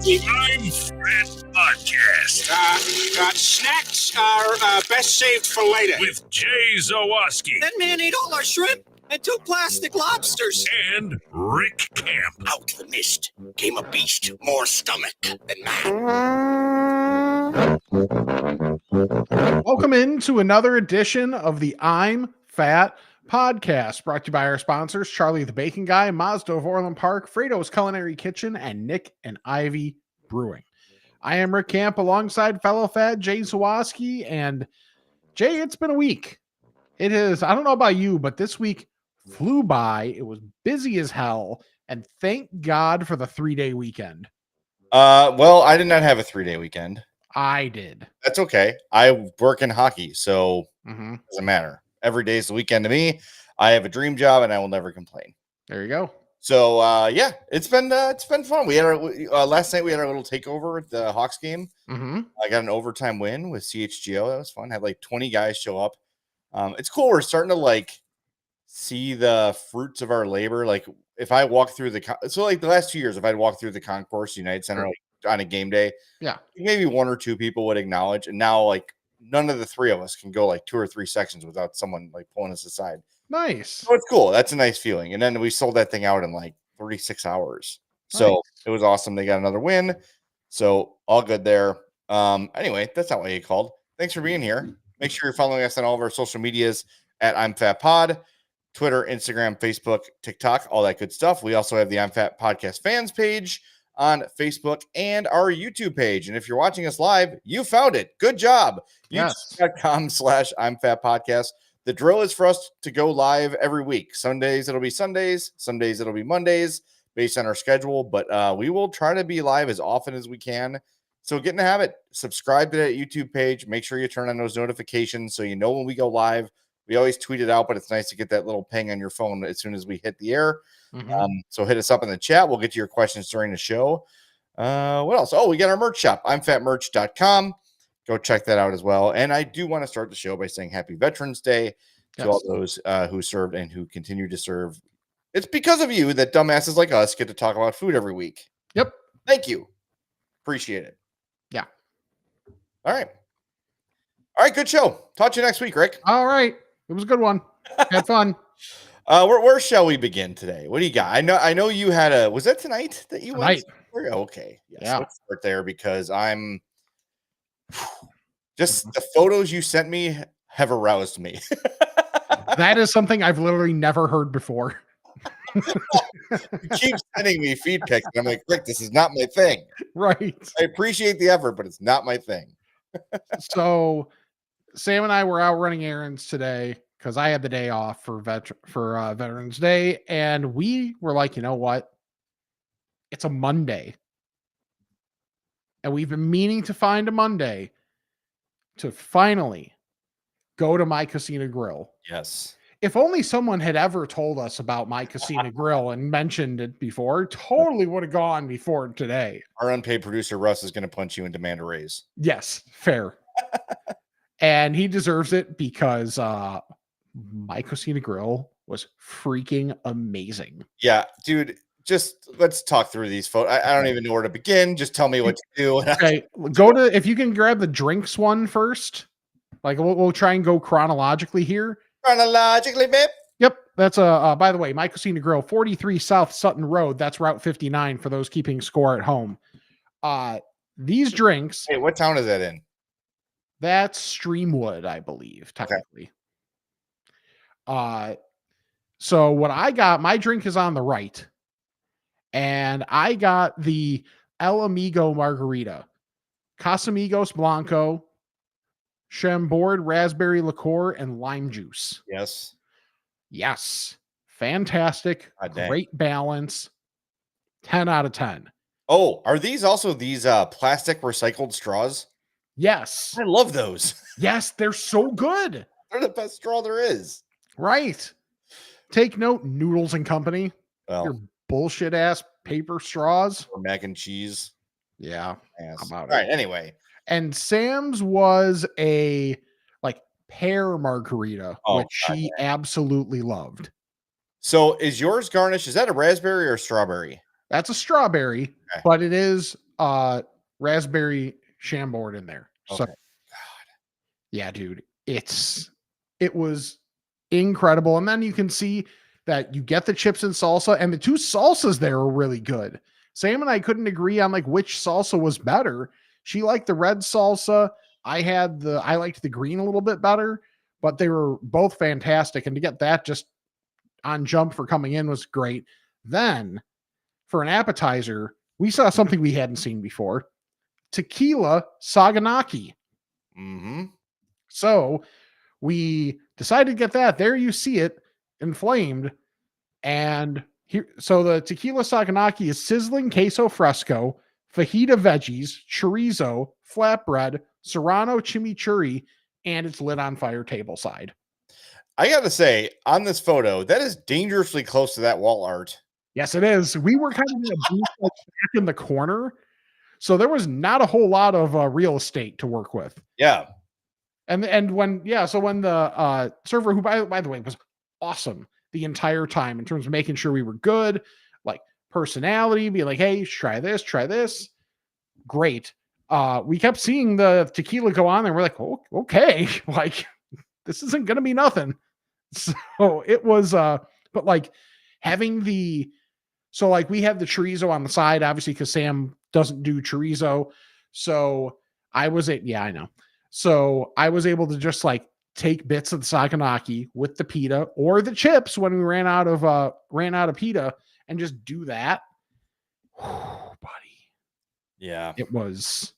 The I'm Fat Podcast. Snacks are best saved for later. With Jay Zawoski. That man ate all our shrimp and 2 plastic lobsters. And Rick Camp. Out of the mist came a beast more stomach than man. Welcome into another edition of the I'm Fat Podcast, brought to you by our sponsors, Charlie the Bacon Guy, Mazda of Orland Park, Fredo's Culinary Kitchen, and Nick and Ivy Brewing. I am Rick Camp alongside fellow fat Jay Zawoski. And Jay, it's been a week. It is, I don't know about you, but this week flew by. It was busy as hell. And thank God for the 3-day weekend. Well, I did not have a 3-day weekend. I did. That's okay. I work in hockey, so it doesn't matter. Every day is the weekend to me. I have a dream job, and I will never complain. There you go. So, yeah, it's been fun. We had our last night. We had our little takeover at the Hawks game. I got an overtime win with CHGO. That was fun. Had like 20 guys show up. It's cool. We're starting to like see the fruits of our labor. Like if I walk through the last 2 years, if I'd walk through the Concourse United Center like, on a game day, maybe 1 or 2 people would acknowledge, and now like none of the 3 of us can go like 2 or 3 sections without someone like pulling us aside. Nice. So it's cool. That's a nice feeling. And then we sold that thing out in like 36 hours. So It was awesome. They got another win. So all good there. Anyway, that's not why you called. Thanks for being here. Make sure you're following us on all of our social medias at I'm Fat Pod, Twitter, Instagram, Facebook, TikTok, all that good stuff. We also have the I'm Fat Podcast fans page on Facebook and our YouTube page. And if you're watching us live, you found it. Good job. Yes. YouTube.com/I'm Fat Podcast. The drill is for us to go live every week. Sundays, it'll be Sundays. Some days it'll be Mondays based on our schedule, but we will try to be live as often as we can. So get in the habit. Subscribe to that YouTube page. Make sure you turn on those notifications so you know when we go live. We always tweet it out, but it's nice to get that little ping on your phone as soon as we hit the air. So hit us up in the chat. We'll get to your questions during the show. What else? Oh, we got our merch shop, I'mFatMerch.com. Go check that out as well. And I do want to start the show by saying Happy Veterans Day to all those who served and who continue to serve. It's because of you that dumbasses like us get to talk about food every week. Yep. Thank you. Appreciate it. Yeah. All right. Good show. Talk to you next week, Rick. All right. It was a good one. Had fun. Where shall we begin today? What do you got? I know you had was that tonight that you went? Okay. Yes, yeah. Let's start there because I'm just the photos you sent me have aroused me. That is something I've literally never heard before. You keep sending me feed pics, and I'm like, Rick, this is not my thing. Right. I appreciate the effort, but it's not my thing. So Sam and I were out running errands today because I had the day off for Veterans Day, and we were like, you know what? It's a Monday. And we've been meaning to find a Monday to finally go to My Cocina Grill. Yes. If only someone had ever told us about My Cocina Grill and mentioned it before, totally would have gone before today. Our unpaid producer, Russ, is going to punch you and demand a raise. Yes, fair. And he deserves it because My Cocina Grill was freaking amazing. Yeah, dude. Just let's talk through these photos. I don't even know where to begin. Just tell me what to do. Okay, if you can grab the drinks one first. Like we'll try and go chronologically here. Chronologically, babe. Yep, that's by the way, My Cocina Grill, 43 South Sutton Road. That's Route 59 for those keeping score at home. These drinks. Hey, what town is that in? That's Streamwood, I believe, technically. Okay. So what I got, my drink is on the right. And I got the El Amigo Margarita, Casamigos Blanco, Chambord Raspberry Liqueur, and lime juice. Yes. Fantastic. Great balance. 10 out of 10. Oh, are these also these plastic recycled straws? Yes. I love those. Yes, they're so good. They're the best straw there is. Right. Take note, Noodles and Company. Well, your bullshit ass paper straws or mac and cheese. Yeah. Yes. All right. Anyway. And Sam's was a like pear margarita, which she absolutely loved. So is yours garnished? Is that a raspberry or strawberry? That's a strawberry, Okay. but it is raspberry Chambord in there. So Okay. yeah, dude, it was incredible. And then you can see that you get the chips and salsa, and the two salsas there are really good. Sam and I couldn't agree on like which salsa was better. She liked the red salsa. I liked the green a little bit better, but they were both fantastic. And to get that just on jump for coming in was great. Then for an appetizer, we saw something we hadn't seen before. Tequila Saganaki. Mm-hmm. So we decided to get that. There you see it inflamed. And here, so the tequila Saganaki is sizzling queso fresco, fajita veggies, chorizo, flatbread, serrano chimichurri, and it's lit on fire table side. I got to say, on this photo, that is dangerously close to that wall art. Yes, it is. We were kind of in a booth like back in the corner. So there was not a whole lot of real estate to work with. Yeah. And when the server, who by the way was awesome the entire time in terms of making sure we were good, like personality, be like, hey, try this, great. We kept seeing the tequila go on there. We're like, oh, okay, like this isn't gonna be nothing. So it was but like having so like we have the chorizo on the side, obviously, because Sam doesn't do chorizo. So I know. So I was able to just like take bits of the Saganaki with the pita or the chips when we ran out of pita and just do that. Whew, buddy. Yeah. It was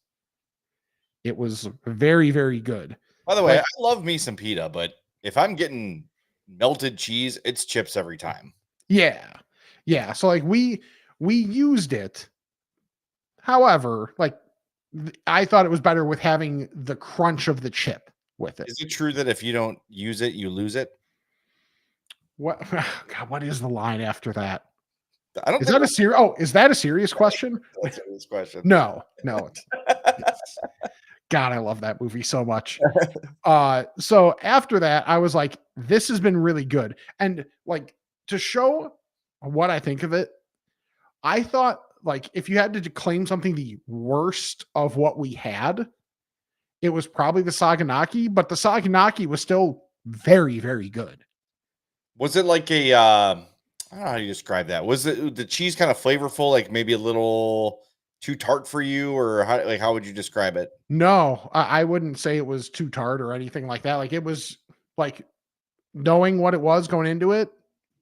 very, very good. By the way, I love me some pita, but if I'm getting melted cheese, it's chips every time. Yeah. Yeah. So like we used it. However, like I thought it was better with having the crunch of the chip with it. Is it true that if you don't use it, you lose it? What God, what is the line after that? I don't Is think that a serious? Oh, is that a serious question? that's this question. No. God, I love that movie so much. So after that, I was like, this has been really good. And like to show what I think of it, I thought like if you had to claim something the worst of what we had, it was probably the Saganaki, but the Saganaki was still very, very good. Was it like a I don't know how you describe that. Was it the cheese kind of flavorful, like maybe a little too tart for you, or how would you describe it? No, I wouldn't say it was too tart or anything like that. Like it was like knowing what it was going into it.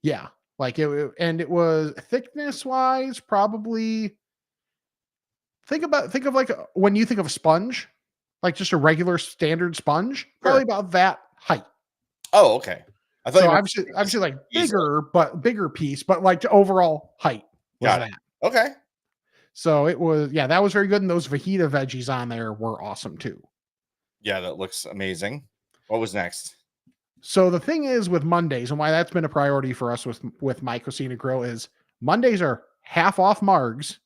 Yeah. Like and it was thickness wise, probably think of like when you think of a sponge, like just a regular standard sponge, probably about that height. Oh, okay. I thought So you were obviously like bigger piece, but like to overall height was Got that. it. Okay. So it was, yeah, that was very good. And those fajita veggies on there were awesome too. Yeah, that looks amazing. What was next? So the thing is with Mondays and why that's been a priority for us with My Cocina Grill is Mondays are half off margs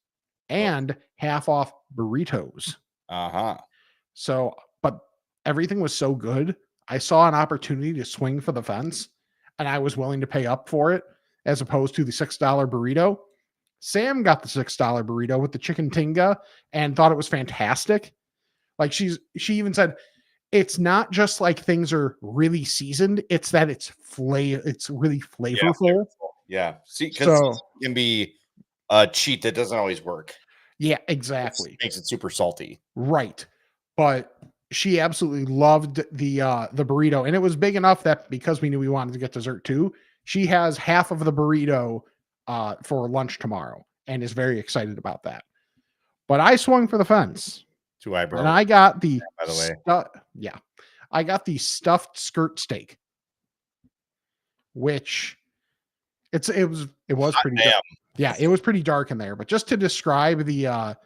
and half off burritos. Uh-huh. So, but everything was so good. I saw an opportunity to swing for the fence and I was willing to pay up for it as opposed to the $6 burrito. Sam got the $6 burrito with the chicken tinga and thought it was fantastic. Like she even said, it's not just like things are really seasoned; it's that it's really flavorful. Yeah. See, because So it can be a cheat that doesn't always work. yeah, exactly. It makes it super salty. Right. But she absolutely loved the burrito, and it was big enough that because we knew we wanted to get dessert too, she has half of the burrito for lunch tomorrow and is very excited about that. But I swung for the fence. Two eyebrows. And I got the by the way. I got the stuffed skirt steak, which it was pretty dark. Yeah, it was pretty dark in there. But just to describe the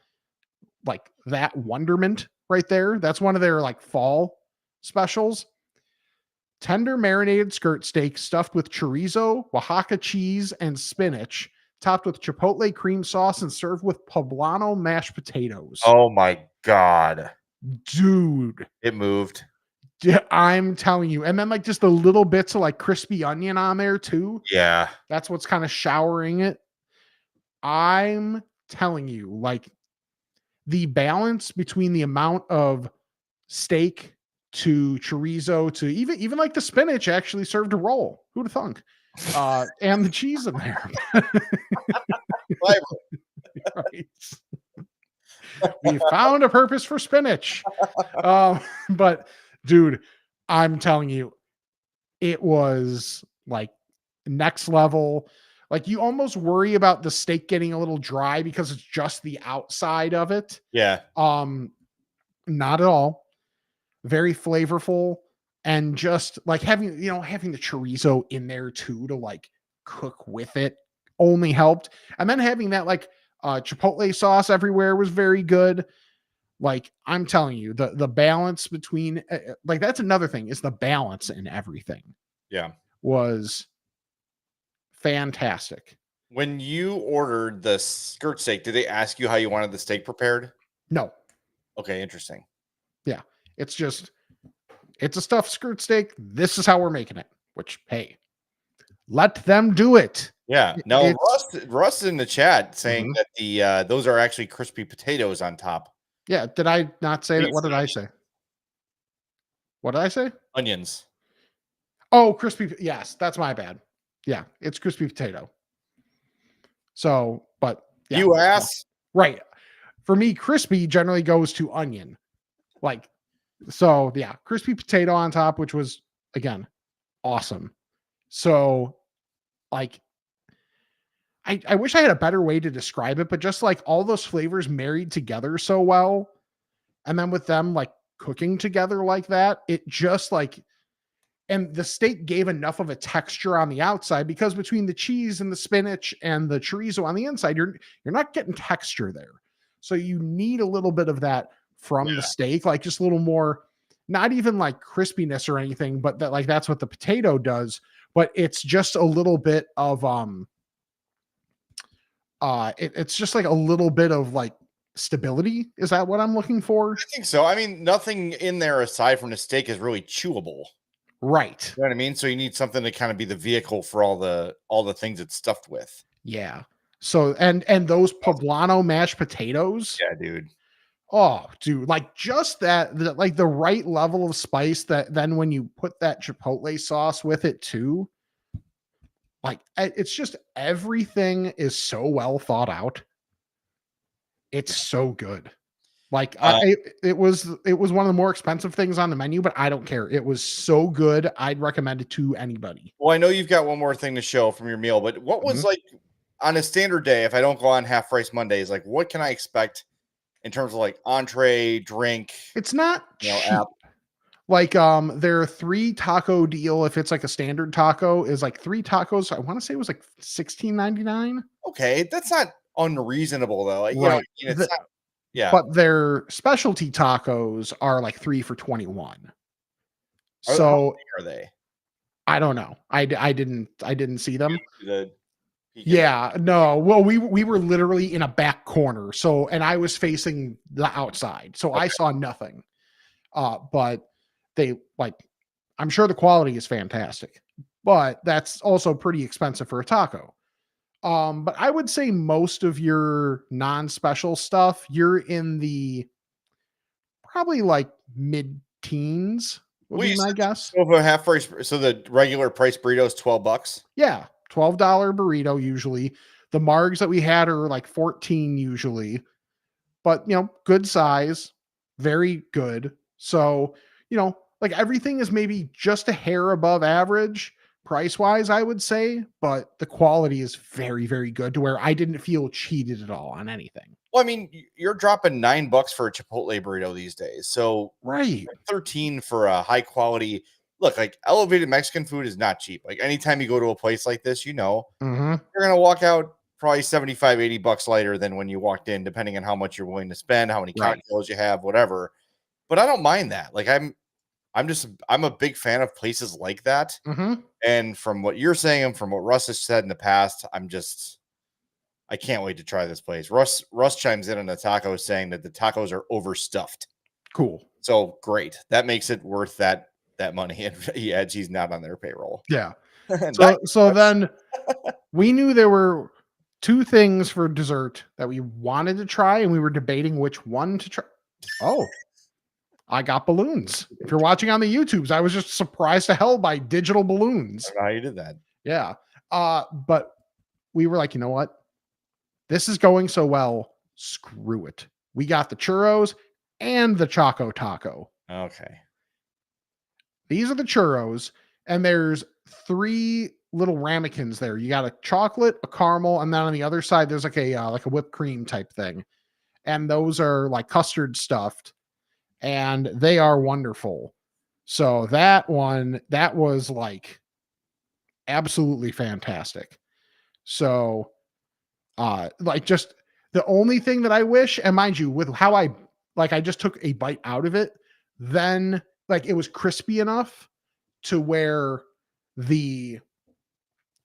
like that wonderment right there, that's one of their like fall specials. Tender marinated skirt steak stuffed with chorizo, Oaxaca cheese, and spinach, topped with chipotle cream sauce and served with poblano mashed potatoes. Oh my God. Dude. It moved. I'm telling you. And then like just the little bits of like crispy onion on there too. Yeah. That's what's kind of showering it. I'm telling you, like the balance between the amount of steak to chorizo to even like the spinach actually served a role. Who'd have thunk? And the cheese in there. Flavor. Right. We found a purpose for spinach. Um, but dude, I'm telling you, it was like next level. Like you almost worry about the steak getting a little dry because it's just the outside of it. Yeah. Not at all. Very flavorful and just like having the chorizo in there too to like cook with it only helped. And then having that like chipotle sauce everywhere was very good. Like I'm telling you, the balance between like that's another thing is the balance in everything Yeah. was fantastic. When you ordered the skirt steak, did they ask you how you wanted the steak prepared? No, Okay, interesting. yeah, it's a stuffed skirt steak. This is how we're making it. Which hey, let them do it. Yeah. No, It's Russ in the chat saying Mhm. that the those are actually crispy potatoes on top. Yeah. Did I not say that? He What did said I say? What did I say? onions. Oh, crispy. Yes, that's my bad. Yeah, it's crispy potato. So, but yeah, You ass. right. For me, crispy generally goes to onion. Like, so yeah, crispy potato on top, which was again awesome. So, like, I wish I had a better way to describe it, but just like all those flavors married together so well, and then with them like cooking together like that, it just like and the steak gave enough of a texture on the outside because between the cheese and the spinach and the chorizo on the inside, you're not getting texture there. So you need a little bit of that from the steak, like just a little more, not even like crispiness or anything, but that like that's what the potato does. But it's just a little bit of it's just like a little bit of like stability. Is that what I'm looking for? I think so. I mean, nothing in there aside from the steak is really chewable. Right. You know what I mean? So you need something to kind of be the vehicle for all the things it's stuffed with. Yeah. So and those poblano mashed potatoes. Yeah, dude. Oh, dude, like just like the right level of spice that then when you put that chipotle sauce with it too, like it's just everything is so well thought out. It's so good. Like it was one of the more expensive things on the menu, but I don't care. It was so good. I'd recommend it to anybody. Well, I know you've got one more thing to show from your meal, but what was Mhm. like on a standard day, if I don't go on half price Mondays, like what can I expect in terms of like entree, drink, It's not cheap. app? Like their 3 taco deal, if it's like a standard taco, is like 3 tacos. I want to say it was like $16.99. Okay, that's not unreasonable though. Like, Right. it's not. Yeah. But their specialty tacos are like 3 for 21. How So big are they? I don't know. I didn't see them. The peek in. Yeah, no. Well, we were literally in a back corner. So and I was facing the outside. So I Okay. saw nothing. But they like I'm sure the quality is fantastic. But that's also pretty expensive for a taco. But I would say most of your non-special stuff, you're in the probably like mid-teens would Well, be you my said guess. so for half price. So the regular price burrito is $12. Yeah, $12 burrito usually. The margs that we had are like 14 usually, but good size, very good. So, like everything is maybe just a hair above average price wise, I would say, but the quality is very, very good to where I didn't feel cheated at all on anything. Well, I mean, you're dropping $9 for a Chipotle burrito these days. So Right. 13 for a high quality. Look, like elevated Mexican food is not cheap. Like anytime you go to a place like this, Mm-hmm. you're gonna walk out probably 75, $80 lighter than when you walked in, depending on how much you're willing to spend, how many Right. cocktails you have, whatever. But I don't mind that. Like I'm a big fan of places like that. Mm-hmm. And from what you're saying and from what Russ has said in the past, I can't wait to try this place. Russ chimes in on the tacos saying that the tacos are overstuffed. Cool. So great. That makes it worth that money. And he adds he's not on their payroll. Yeah. Not- So then we knew there were two things for dessert that we wanted to try, and we were debating which one to try. Oh, I got balloons. If you're watching on the YouTubes, I was just surprised to hell by digital I balloons. don't know how you did that. Yeah. But we were like, you know what? This is going so well. Screw it. We got the churros and the Choco Taco. Okay. These are the churros, and there's 3 little ramekins there. You got a chocolate, a caramel, and then on the other side there's like a whipped cream type thing. And those are like custard stuffed, and they are wonderful. So that was like absolutely fantastic. So like just the only thing that I wish, and mind you, with how I just took a bite out of it, then like it was crispy enough to where the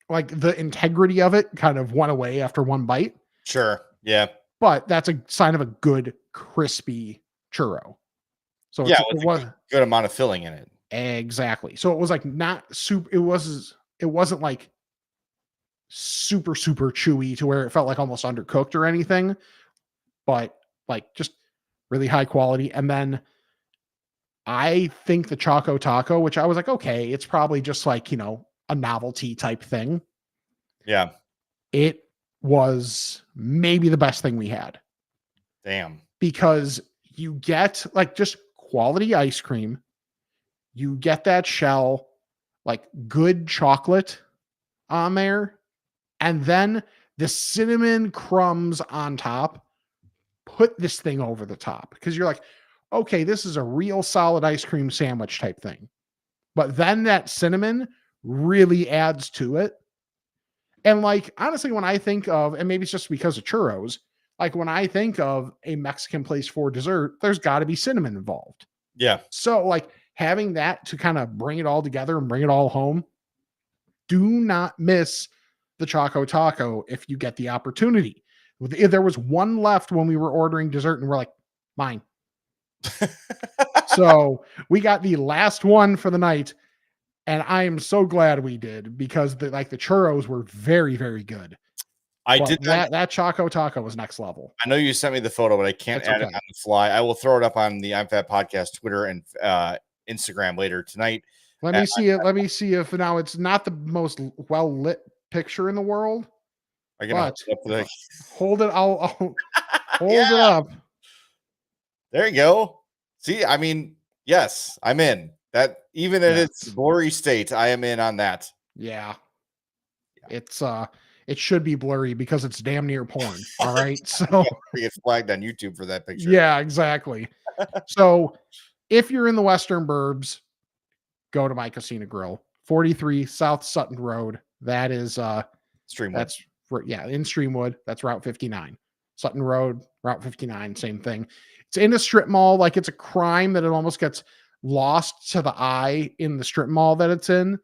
integrity of it kind of went away after one bite. Sure. Yeah. But that's a sign of a good crispy churro. So Yeah. it was good amount of filling in it. exactly. So it was like not super. It wasn't like super chewy to where it felt like almost undercooked or anything, but like just really high quality. And then I think the Choco Taco, which I was like, okay, it's probably just like, a novelty type thing. Yeah. It was maybe the best thing we had. Damn. Because you get like just quality ice cream. You get that shell, like good chocolate on there. And then the cinnamon crumbs on top put this thing over the top. Because you're like, okay, this is a real solid ice cream sandwich type thing. But then that cinnamon really adds to it. And like, honestly, when I think of, and maybe it's just because of churros, like when I think of a Mexican place for dessert, there's got to be cinnamon involved. Yeah. So like having that to kind of bring it all together and bring it all home, do not miss the Choco Taco if you get the opportunity. There was one left when we were ordering dessert and we're like, mine. So we got the last one for the night, and I am so glad we did because the churros were very, very good. I But did that Choco Taco was next level. I know you sent me the photo, but I can't That's add it okay. on the fly. I will throw it up on the I'm Fat Podcast Twitter and Instagram later tonight. Let me see it. Let me see if now it's not the most well lit picture in the world. I can But hold it. I'll hold Yeah. it up. There you go. See, I mean, yes, I'm in. That even in its blurry state, I am in on that. Yeah. It's it should be blurry because it's damn near porn. All right. So we get flagged on YouTube for that picture. yeah, exactly. So if you're in the Western Burbs, go to My Cocina Grill, 43 South Sutton Road. That is Streamwood. That's in Streamwood. That's Route 59. Sutton Road, Route 59, same thing. It's in a strip mall. Like it's a crime that it almost gets lost to the eye in the strip mall that it's in.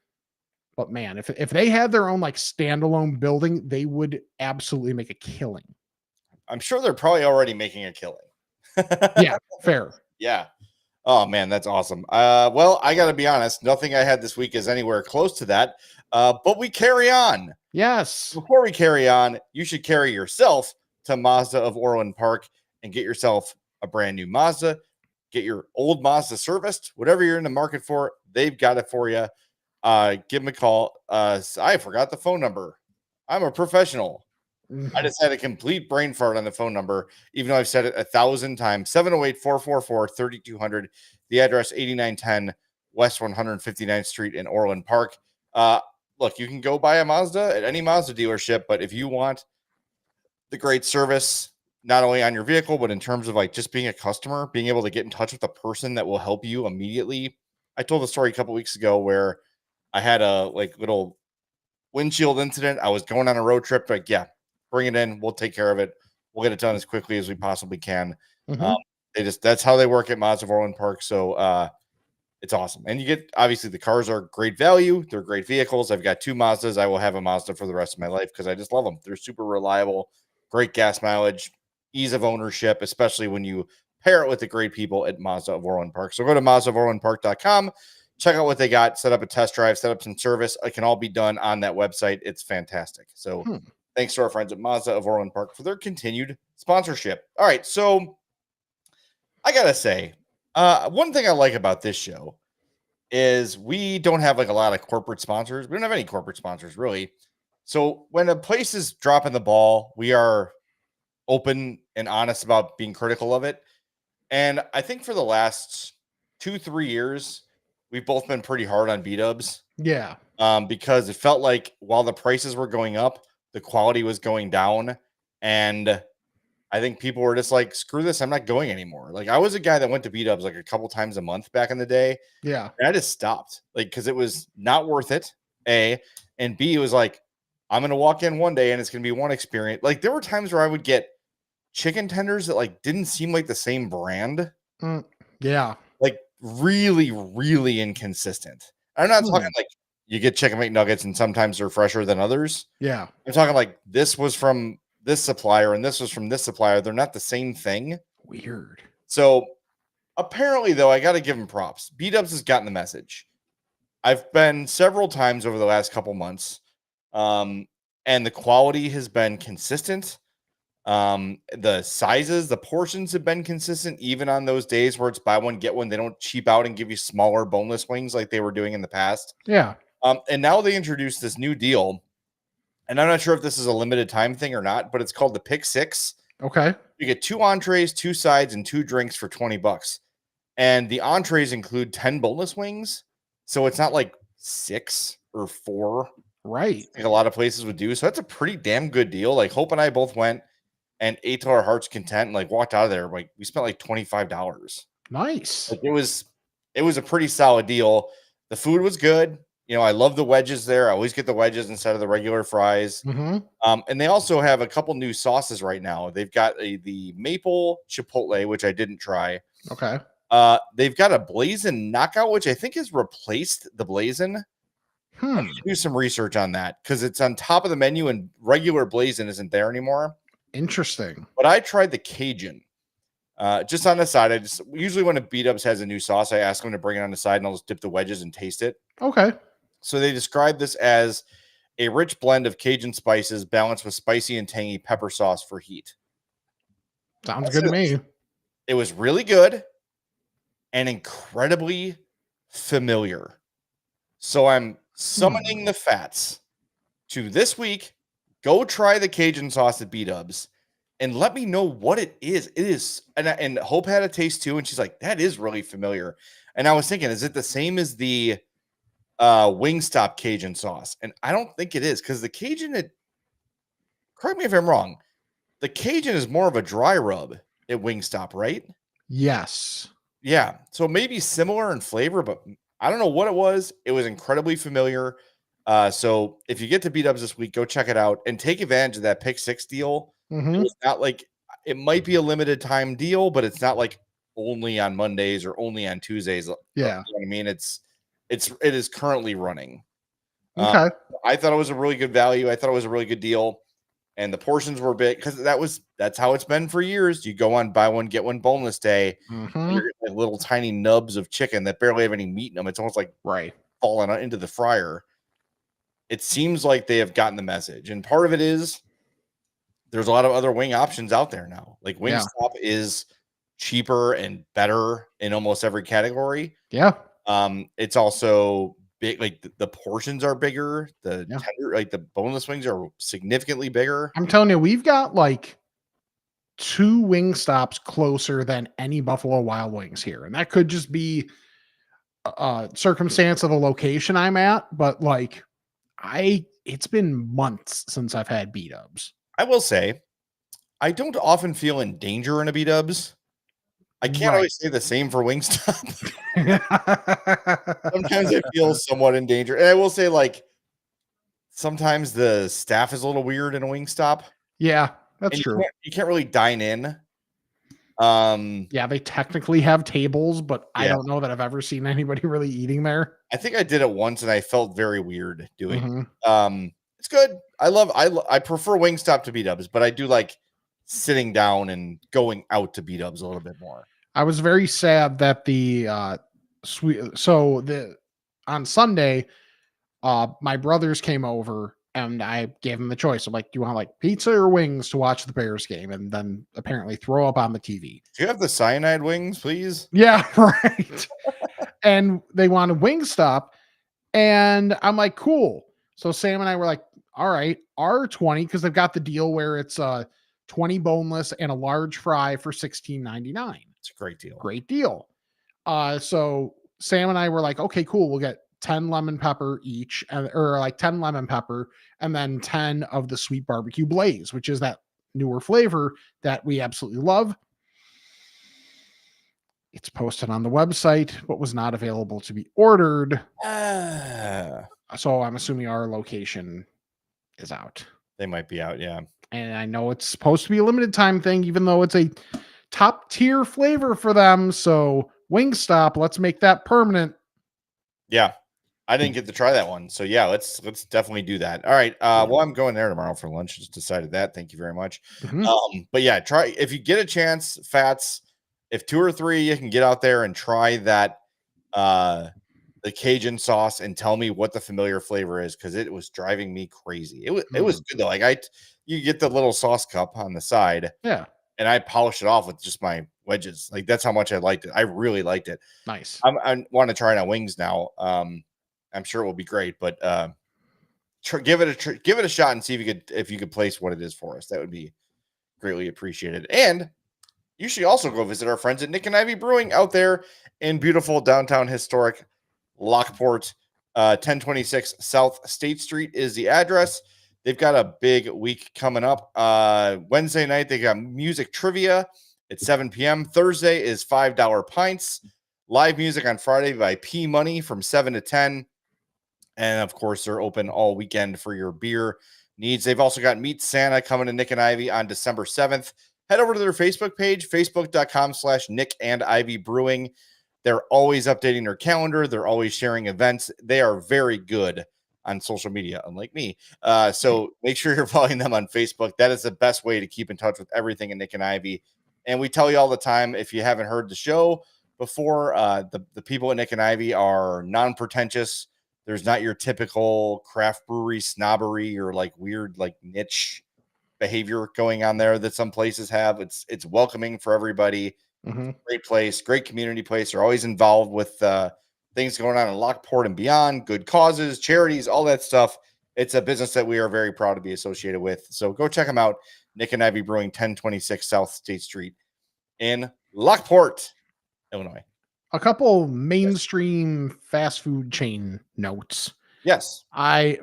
But man, if they had their own like standalone building, they would absolutely make a killing. I'm sure they're probably already making a killing. Yeah, fair. Yeah. Oh man, that's awesome. Well, I got to be honest, nothing I had this week is anywhere close to that. But we carry on. Yes. Before we carry on, you should carry yourself to Mazda of Orland Park and get yourself a brand new Mazda. Get your old Mazda serviced. Whatever you're in the market for, they've got it for you. Give them a call. I forgot the phone number. I'm a professional. I just had a complete brain fart on the phone number, even though I've said it 1,000 times. 708-444-3200. The address 8910 West 159th Street in Orland Park. Look, you can go buy a Mazda at any Mazda dealership, but if you want the great service, not only on your vehicle, but in terms of like just being a customer, being able to get in touch with a person that will help you immediately. I told a story a couple weeks ago where I had a like little windshield incident. I was going on a road trip, like, yeah, bring it in. We'll take care of it. We'll get it done as quickly as we possibly can. That's how they work at Mazda of Orland Park. So it's awesome. And you get, obviously the cars are great value. They're great vehicles. I've got 2 Mazdas. I will have a Mazda for the rest of my life because I just love them. They're super reliable, great gas mileage, ease of ownership, especially when you pair it with the great people at Mazda of Orland Park. So go to MazdaofOrlandPark.com. Check out what they got, set up a test drive, set up some service. It can all be done on that website. It's fantastic. So Thanks to our friends at Mazda of Orland Park for their continued sponsorship. All right, so I gotta say, one thing I like about this show is we don't have like a lot of corporate sponsors. We don't have any corporate sponsors really. So when a place is dropping the ball, we are open and honest about being critical of it. And I think for the last 2-3 years, we've both been pretty hard on B-dubs. Yeah. Because it felt like while the prices were going up, the quality was going down. And I think people were just like, screw this, I'm not going anymore. Like I was a guy that went to B-dubs like a couple times a month back in the day. Yeah. And I just stopped, like, because it was not worth it, A. And B, it was like, I'm going to walk in one day and it's going to be one experience. Like there were times where I would get chicken tenders that like didn't seem like the same brand. Yeah. Like really, really inconsistent. I'm not talking like you get chicken McNuggets and sometimes they're fresher than others. Yeah. I'm talking like this was from this supplier and this was from this supplier. They're not the same thing. Weird. So apparently, though, I got to give them props. B-dubs has gotten the message. I've been several times over the last couple months, and the quality has been consistent. The sizes, the portions have been consistent, even on those days where it's buy one, get one. They don't cheap out and give you smaller boneless wings like they were doing in the past. Yeah. And now they introduced this new deal, and I'm not sure if this is a limited time thing or not, but it's called the Pick Six. Okay. You get 2 entrees, 2 sides, and 2 drinks for $20. And the entrees include 10 boneless wings. So it's not like 6 or 4 Right. like a lot of places would do. So that's a pretty damn good deal. Like Hope and I both went and ate to our heart's content and like walked out of there. Like we spent like $25. Nice. Like it was a pretty solid deal. The food was good. You know, I love the wedges there. I always get the wedges instead of the regular fries. And they also have a couple new sauces right now. They've got the maple chipotle, which I didn't try. Okay. They've got a blazing knockout, which I think has replaced the blazing. I'm gonna do some research on that because it's on top of the menu and regular blazing isn't there anymore. Interesting. But I tried the Cajun. Just on the side, I usually when a B-dubs has a new sauce, I ask them to bring it on the side and I'll just dip the wedges and taste it. Okay. So they describe this as a rich blend of Cajun spices balanced with spicy and tangy pepper sauce for heat. Sounds good to me. It was really good and incredibly familiar. So I'm summoning the fats to this week. Go try the Cajun sauce at B-dubs and let me know what it is. It is, and Hope had a taste too, and she's like, that is really familiar. And I was thinking, is it the same as the Wingstop Cajun sauce? And I don't think it is because the Cajun, correct me if I'm wrong, the Cajun is more of a dry rub at Wingstop, right? Yes. Yeah. So maybe similar in flavor, but I don't know what it was. It was incredibly familiar. So if you get to B-dubs this week, go check it out and take advantage of that Pick Six deal. It's not like it might be a limited time deal, but it's not like only on Mondays or only on Tuesdays. Yeah. You know what I mean? It is currently running. Okay. I thought it was a really good value. I thought it was a really good deal. And the portions were big because that's how it's been for years. You go on buy one, get one boneless day. And you're getting like little tiny nubs of chicken that barely have any meat in them. It's almost like falling into the fryer. It seems like they have gotten the message. And part of it is there's a lot of other wing options out there now. Like Wingstop is cheaper and better in almost every category. Yeah. It's also big, like the portions are bigger. The tender, like the boneless wings are significantly bigger. I'm telling you, we've got like 2 wing stops closer than any Buffalo Wild Wings here. And that could just be a circumstance of the location I'm at, but like it's been months since I've had B-dubs. I will say, I don't often feel in danger in a B-dubs. I can't always say the same for Wingstop. Sometimes I feel somewhat in danger. And I will say, like, sometimes the staff is a little weird in a Wingstop. Yeah, that's true. You can't really dine in. Yeah, they technically have tables, but I don't know that I've ever seen anybody really eating there. I think I did it once and I felt very weird doing it. It's good. I prefer Wingstop to B-dubs, but I do like sitting down and going out to B-dubs a little bit more. I was very sad that on Sunday, my brothers came over And I gave him the choice. I'm like, do you want like pizza or wings to watch the Bears game? And then apparently throw up on the TV. Do you have the cyanide wings, please? Yeah, right. And they wanted Wingstop. And I'm like, cool. So Sam and I were like, all right, R20, because they've got the deal where it's 20 boneless and a large fry for $16.99. It's a great deal. Great deal. So Sam and I were like, okay, cool. We'll get 10 lemon pepper each, or like 10 lemon pepper, and then 10 of the sweet barbecue blaze, which is that newer flavor that we absolutely love. It's posted on the website, but was not available to be ordered. So I'm assuming our location is out. They might be out, yeah. And I know it's supposed to be a limited time thing, even though it's a top tier flavor for them. So Wingstop, let's make that permanent. Yeah. I didn't get to try that one. So yeah, let's definitely do that. All right. Well, I'm going there tomorrow for lunch. Just decided that. Thank you very much. But yeah, try if you get a chance, Fats, if 2 or 3 you can get out there and try that the Cajun sauce and tell me what the familiar flavor is, because it was driving me crazy. It was good though. Like you get the little sauce cup on the side. Yeah. And I polished it off with just my wedges. Like that's how much I liked it. I really liked it. Nice. I want to try it on wings now. I'm sure it will be great, but give it a shot and see if you could place what it is for us. That would be greatly appreciated. And you should also go visit our friends at Nick and Ivy Brewing out there in beautiful downtown historic Lockport. 1026 South State Street is the address. They've got a big week coming up. Wednesday night, they got music trivia at 7 p.m. Thursday is $5 pints. Live music on Friday by P Money from 7 to 10. And of course, they're open all weekend for your beer needs. They've also got Meet Santa coming to Nick and Ivy on December 7th. Head over to their Facebook page, facebook.com/Nick and Ivy Brewing. They're always updating their calendar. They're always sharing events. They are very good on social media, unlike me. So make sure you're following them on Facebook. That is the best way to keep in touch with everything in Nick and Ivy. And we tell you all the time, if you haven't heard the show before, the people at Nick and Ivy are non-pretentious. There's not your typical craft brewery snobbery or like weird like niche behavior going on there that some places have. It's welcoming for everybody. Great place, great community place. They're always involved with things going on in Lockport and beyond, good causes, charities, all that stuff. It's a business that we are very proud to be associated with. So go check them out. Nick and Ivy Brewing, 1026 South State Street in Lockport, Illinois. A couple mainstream fast food chain notes. Yes. I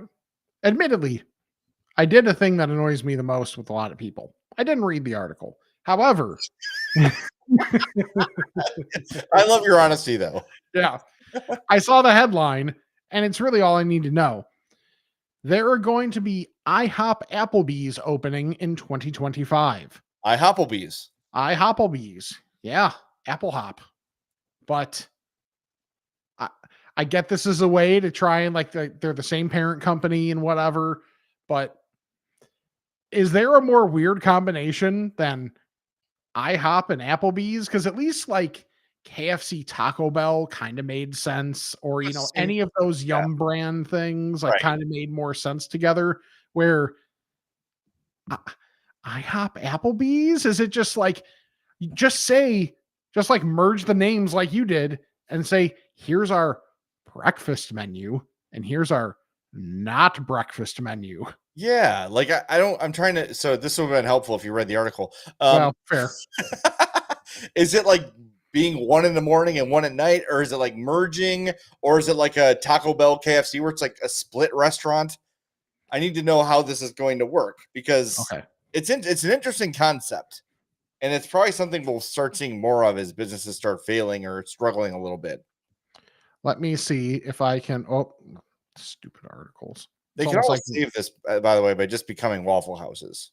did a thing that annoys me the most with a lot of people. I didn't read the article. However, I love your honesty though. Yeah. I saw the headline and it's really all I need to know. There are going to be IHOP Applebee's opening in 2025. IHOPPlebee's. Yeah. Apple Hop. But I get this is a way to try and like they're the same parent company and whatever, but is there a more weird combination than IHOP and Applebee's? Because at least like KFC Taco Bell kind of made sense, or you know, any of those Yum brand things like kind of made more sense together. Where IHOP Applebee's, is it just like just like merge the names like you did and say, here's our breakfast menu and here's our not breakfast menu. Yeah, like I'm trying to. So this would have been helpful if you read the article. Well, fair. Is it like being one in the morning and one at night, or is it like merging, or is it like a Taco Bell KFC where it's like a split restaurant? I need to know how this is going to work, because it's an interesting concept, and it's probably something we'll start seeing more of as businesses start failing or struggling a little bit. Let me see if I can. Oh, stupid articles. They can always save this, by the way, by just becoming Waffle Houses.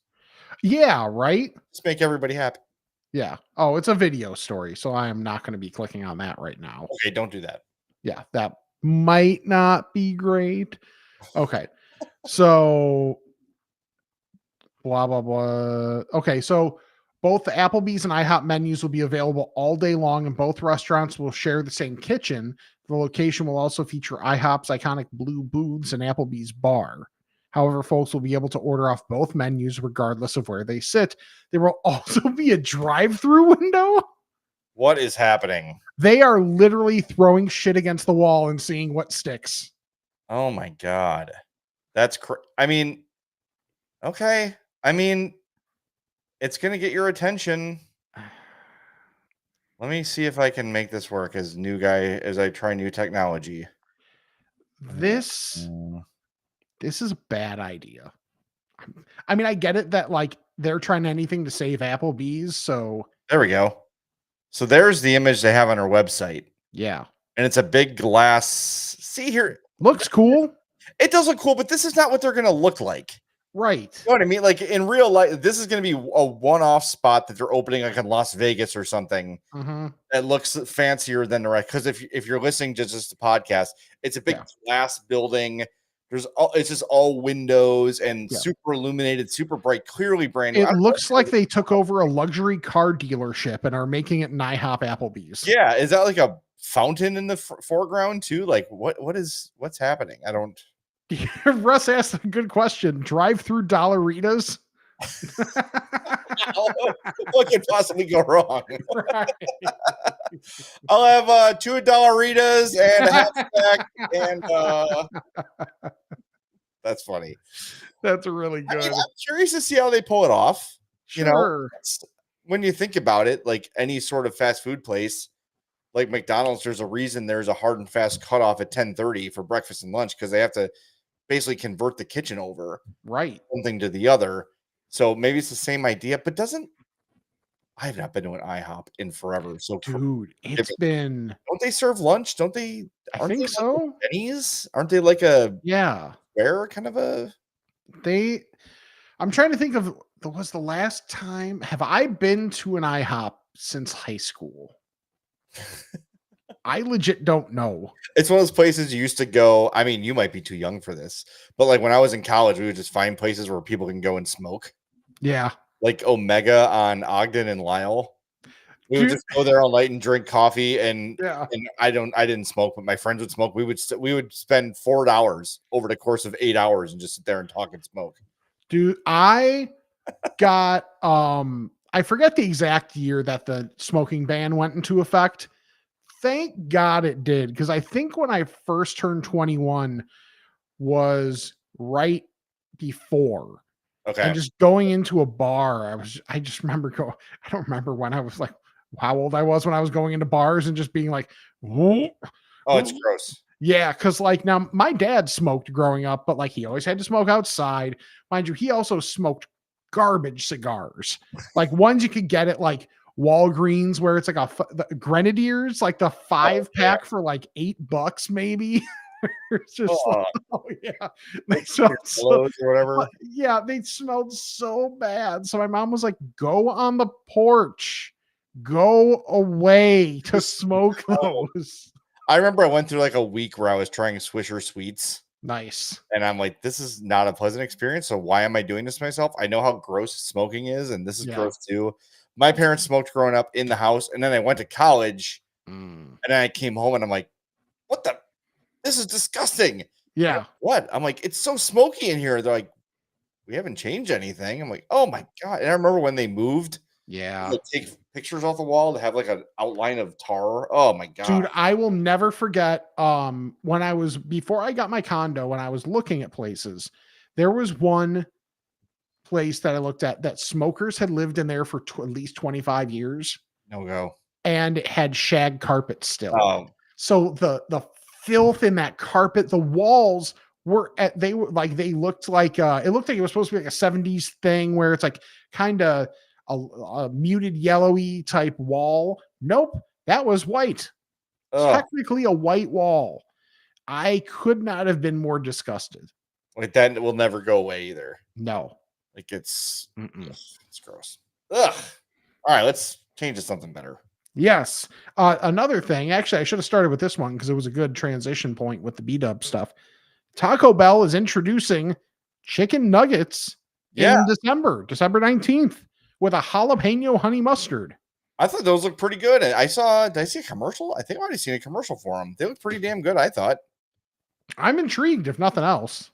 Yeah, right? Just make everybody happy. Yeah. Oh, it's a video story, so I am not going to be clicking on that right now. Okay, don't do that. Yeah, that might not be great. Okay. So, blah, blah, blah. Okay, so both the Applebee's and IHOP menus will be available all day long, and both restaurants will share the same kitchen. The location will also feature IHOP's iconic blue booths and Applebee's bar. However, folks will be able to order off both menus regardless of where they sit. There will also be a drive-through window. What is happening? They are literally throwing shit against the wall and seeing what sticks. Oh my God. That's I mean, okay. I mean, it's going to get your attention. Let me see if I can make this work as I try new technology. This is a bad idea. I mean, I get it that like they're trying anything to save Applebee's, so There we go. So there's the image they have on our website. yeah. And it's a big glass. See here. Looks cool. It does look cool, but this is not what they're going to look like. Right. You know what I mean? Like in real life, this is going to be a one-off spot that they're opening like in Las Vegas or something that looks fancier than the rest. Because if you're listening to just the podcast, it's a big glass building. It's just all windows and super illuminated, super bright, clearly brand new. It looks like they took over a luxury car dealership and are making it an IHOP Applebee's. Yeah, is that like a fountain in the foreground too? Like what's happening? I don't. Russ asked a good question. Drive-through Dollaritas. What could possibly go wrong? Right. I'll have $2 Dollaritas and a half stack, and that's funny. That's really good. I'm curious to see how they pull it off. Sure. You know, when you think about it, like any sort of fast food place, like McDonald's, there's a reason there's a hard and fast cutoff at 10:30 for breakfast and lunch because they have to basically convert the kitchen over one thing to the other. So maybe it's the same idea, but I have not been to an IHOP in forever. So dude, don't they serve lunch? Don't they? I think so. Pennies? Aren't they like a where kind of a I'm trying to think of was the last time have I been to an IHOP since high school? I legit don't know. It's one of those places you used to go. I mean, you might be too young for this, but like when I was in college, we would just find places where people can go and smoke. Yeah. Like Omega on Ogden and Lyle. We would just go there all night and drink coffee and I didn't smoke, but my friends would smoke. We would spend 4 hours over the course of 8 hours and just sit there and talk and smoke. Dude, I got I forget the exact year that the smoking ban went into effect. Thank God it did, because I think when I first turned 21 was right before. Okay. And just going into a bar, I just remember I don't remember when I was like how old I was when I was going into bars and just being like, whoa. Oh, it's gross. Yeah, because like now my dad smoked growing up, but like he always had to smoke outside. Mind you, he also smoked garbage cigars, like ones you could get at like Walgreens, where it's like the Grenadiers, like the 5-pack for like $8 maybe. It's just they smelled or whatever. Yeah, they smelled so bad. So my mom was like, "Go on the porch, go away to smoke those." I remember I went through like a week where I was trying Swisher Sweets. Nice. And I'm like, this is not a pleasant experience. So why am I doing this to myself? I know how gross smoking is, and this is gross too. My parents smoked growing up in the house, and then I went to college, and then I came home, and I'm like, what the? This is disgusting. Yeah. What? I'm like, it's so smoky in here. They're like, we haven't changed anything. I'm like, oh my God. And I remember when they moved. Yeah. They take pictures off the wall to have like an outline of tar. Oh my God. Dude, I will never forget before I got my condo, when I was looking at places, there was one place that I looked at that smokers had lived in there for at least 25 years. No go. And it had shag carpet still. Oh. So the filth in that carpet, the walls they looked like it looked like it was supposed to be like a 70s thing where it's like kind of a muted yellowy type wall. Nope, that was white. Technically a white wall. I could not have been more disgusted. Like that will never go away either. No. Like it's gross. Ugh. All right, let's change to something better. Yes. Another thing, actually, I should have started with this one because it was a good transition point with the B-Dub stuff. Taco Bell is introducing chicken nuggets in December 19th with a jalapeno honey mustard. I thought those looked pretty good. Did I see a commercial? I think I might have seen a commercial for them. They look pretty damn good, I thought. I'm intrigued, if nothing else.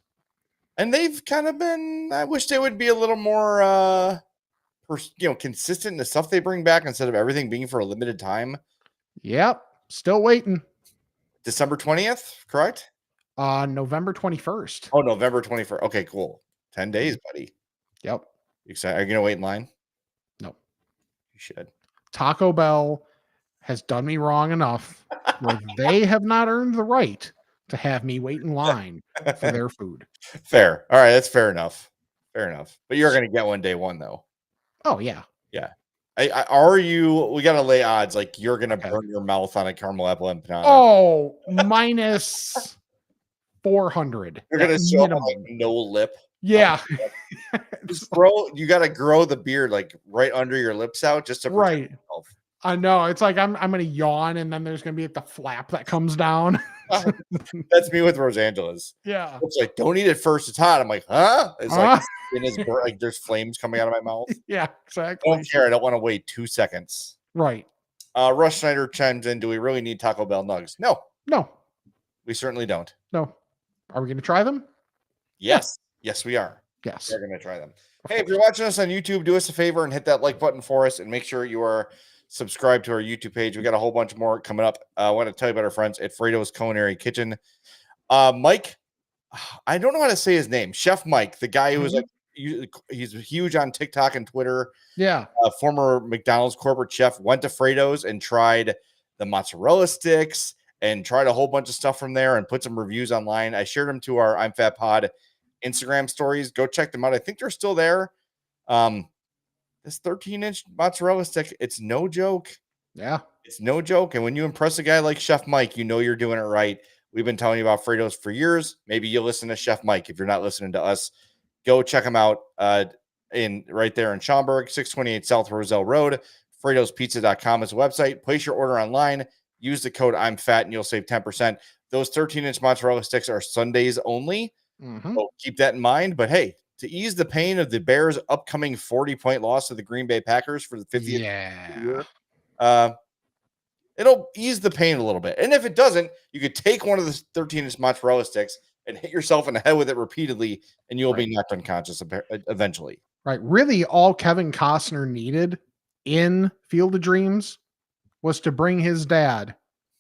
And they've kind of been, I wish they would be a little more consistent in the stuff they bring back instead of everything being for a limited time. Yep. Still waiting. December 20th, correct? November 21st. Oh, November 21st. Okay, cool. 10 days, buddy. Yep. You excited? Are you going to wait in line? No. You should. Taco Bell has done me wrong enough where they have not earned the right to have me wait in line for their food. Fair. All right, that's fair enough. Fair enough. But you're going to get one day one, though. Oh, yeah. Yeah. Are you? We got to lay odds like you're going to Okay. burn your mouth on a caramel apple empanada. Oh, minus 400. You're going to show up with, like, no lip. Yeah. Just grow. You got to grow the beard like right under your lips out just to protect Right. yourself. I know. It's like I'm gonna yawn and then there's gonna be like the flap that comes down. That's me with Rosangela's. Yeah. It's like, don't eat it first. It's hot. I'm like, huh? It's Huh? like in his like there's flames coming out of my mouth. Yeah, I exactly. don't care. I don't want to wait 2 seconds. Right. Rush Schneider chimes in. Do we really need Taco Bell nugs? No, No. we certainly don't. No. Are we gonna try them? Yes. Yes, we are. Yes. We're going to try them. Of Hey, if course. you're watching us on YouTube, do us a favor and hit that like button for us and make sure you are subscribed to our YouTube page. We got a whole bunch more coming up. I want to tell you about our friends at Fredo's Culinary Kitchen. Mike, I don't know how to say his name. Chef Mike, the guy who was like, he's huge on TikTok and Twitter. Yeah. Former McDonald's corporate chef, went to Fredo's and tried the mozzarella sticks and tried a whole bunch of stuff from there and put some reviews online. I shared them to our I'm Fat Pod Instagram stories. Go check them out. I think they're still there. This 13-inch mozzarella stick, it's no joke. Yeah. It's no joke. And when you impress a guy like Chef Mike, you know you're doing it right. We've been telling you about Fredo's for years. Maybe you'll listen to Chef Mike if you're not listening to us. Go check him out in right there in Schaumburg, 628 South Roselle Road. Fredo'sPizza.com is the website. Place your order online. Use the code I'm Fat and you'll save 10%. Those 13-inch mozzarella sticks are Sundays only. Mm-hmm. So keep that in mind. But hey, to ease the pain of the Bears' upcoming 40-point loss to the Green Bay Packers for the 50th year, it'll ease the pain a little bit. And if it doesn't, you could take one of the 13-inch mozzarella sticks and hit yourself in the head with it repeatedly, and you'll be knocked unconscious eventually. Right. Really, all Kevin Costner needed in Field of Dreams was to bring his dad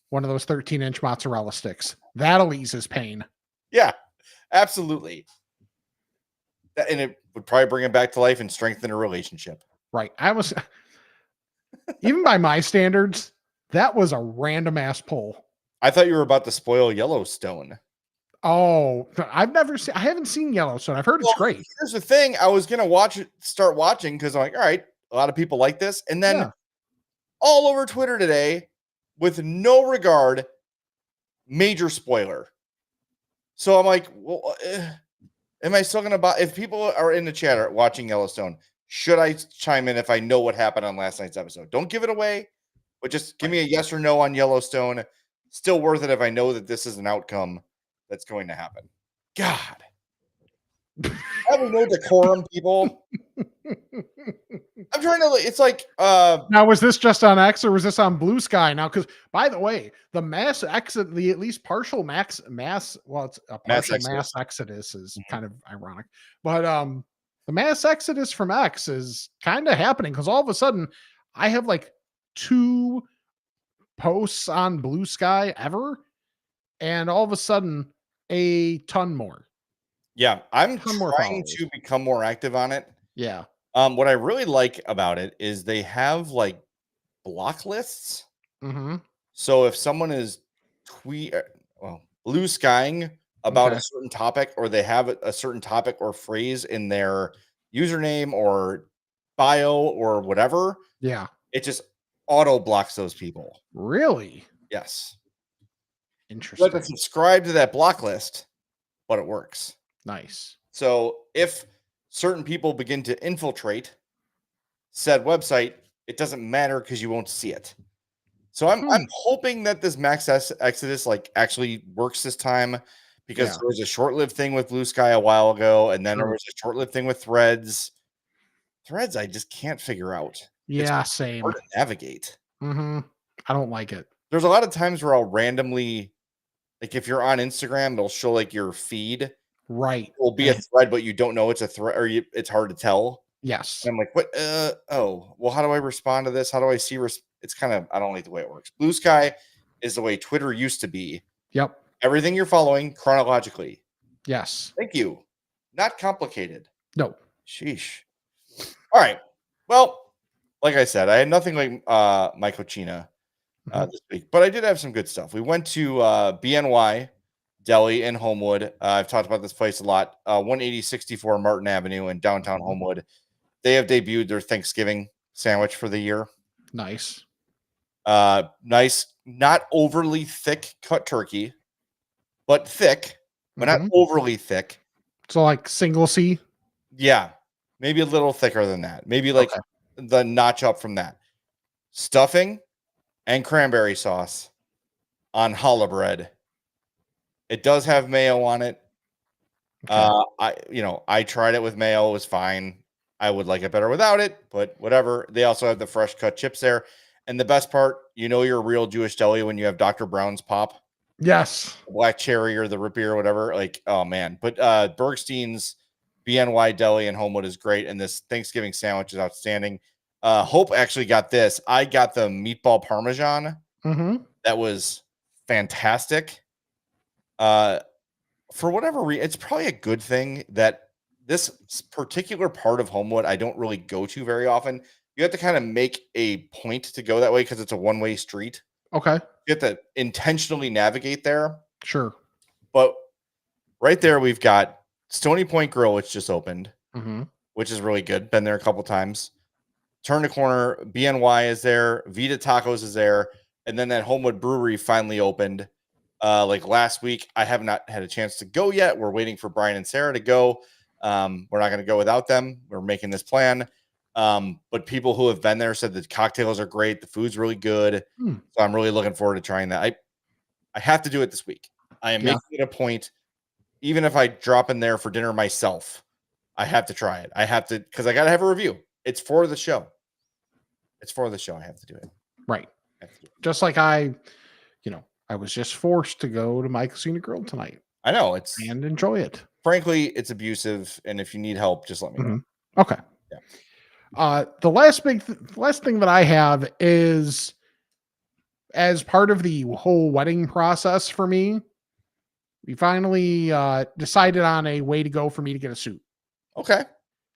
one of those 13-inch mozzarella sticks. That'll ease his pain. Yeah, absolutely. And it would probably bring him back to life and strengthen a relationship. Right. I was, even by my standards, that was a random ass pull. I thought you were about to spoil Yellowstone. Oh, I haven't seen Yellowstone. I've heard it's great. Here's the thing. I was going to start watching because I'm like, all right, a lot of people like this. And then all over Twitter today, with no regard, major spoiler. So I'm like, well, am I still going to buy? If people are in the chat or watching Yellowstone, should I chime in if I know what happened on last night's episode? Don't give it away, but just give me a yes or no on Yellowstone. Still worth it if I know that this is an outcome that's going to happen. God. Having no decorum, people. I'm trying to, it's like, now, was this just on X or was this on Blue Sky now? Because by the way, the mass exit, the at least partial mass, well, it's a partial mass exodus is kind of ironic, but the mass exodus from X is kind of happening because all of a sudden I have like 2 posts on Blue Sky ever, and all of a sudden a ton more. Yeah, I'm trying to become more active on it. Yeah. What I really like about it is they have like block lists. Mm-hmm. So if someone is blue skying about a certain topic, or they have a certain topic or phrase in their username or bio or whatever, it just auto blocks those people. Really? Yes. Interesting. You have to subscribe to that block list, but it works. Nice. So if certain people begin to infiltrate said website, it doesn't matter because you won't see it. So I'm hoping that this max exodus like actually works this time, because there was a short-lived thing with Blue Sky a while ago, and then there was a short-lived thing with Threads. Threads, I just can't figure out. It's same. Hard to navigate. Mm-hmm. I don't like it. There's a lot of times where I'll randomly, like if you're on Instagram, they'll show like your feed, Right. will be a thread, but you don't know it's a thread, or it's hard to tell. Yes. And I'm like, what? Oh, well, how do I respond to this? How do I see? It's kind of, I don't like the way it works. Blue Sky is the way Twitter used to be. Yep. Everything you're following chronologically. Yes. Thank you. Not complicated. No. Sheesh. All right. Well, like I said, I had nothing like My Cocina this week, but I did have some good stuff. We went to BNY Deli in Homewood. I've talked about this place a lot. 18064 Martin Avenue in downtown Homewood. They have debuted their Thanksgiving sandwich for the year. Nice. Nice, not overly thick cut turkey, but thick, but not overly thick. So like single C? Yeah, maybe a little thicker than that. Maybe like the notch up from that. Stuffing and cranberry sauce on challah bread. It does have mayo on it. Okay. I tried it with mayo. It was fine. I would like it better without it, but whatever. They also have the fresh cut chips there. And the best part, you're a real Jewish deli when you have Dr. Brown's pop. Yes. Black cherry or the root beer or whatever. Like, oh man. But Bergstein's BNY Deli in Homewood is great. And this Thanksgiving sandwich is outstanding. Hope actually got this. I got the meatball parmesan. That was fantastic. For whatever reason, it's probably a good thing that this particular part of Homewood I don't really go to very often. You have to kind of make a point to go that way because it's a one-way street. Okay. You have to intentionally navigate there. Sure. But right there, we've got Stony Point Grill, which just opened, which is really good. Been there a couple times. Turn the corner, BNY is there, Vita Tacos is there, and then that Homewood Brewery finally opened like last week. I have not had a chance to go yet. We're waiting for Brian and Sarah to go. We're not going to go without them. We're making this plan. But people who have been there said the cocktails are great. The food's really good. So I'm really looking forward to trying that. I have to do it this week. I am making it a point. Even if I drop in there for dinner myself, I have to try it. I have to, because I got to have a review. It's for the show. It's for the show. I have to do it. Right. Just like I was just forced to go to My Cocina Grill tonight. I know and enjoy it. Frankly, it's abusive. And if you need help, just let me know. Okay. Yeah. The last thing that I have is, as part of the whole wedding process for me, we finally decided on a way to go for me to get a suit. Okay.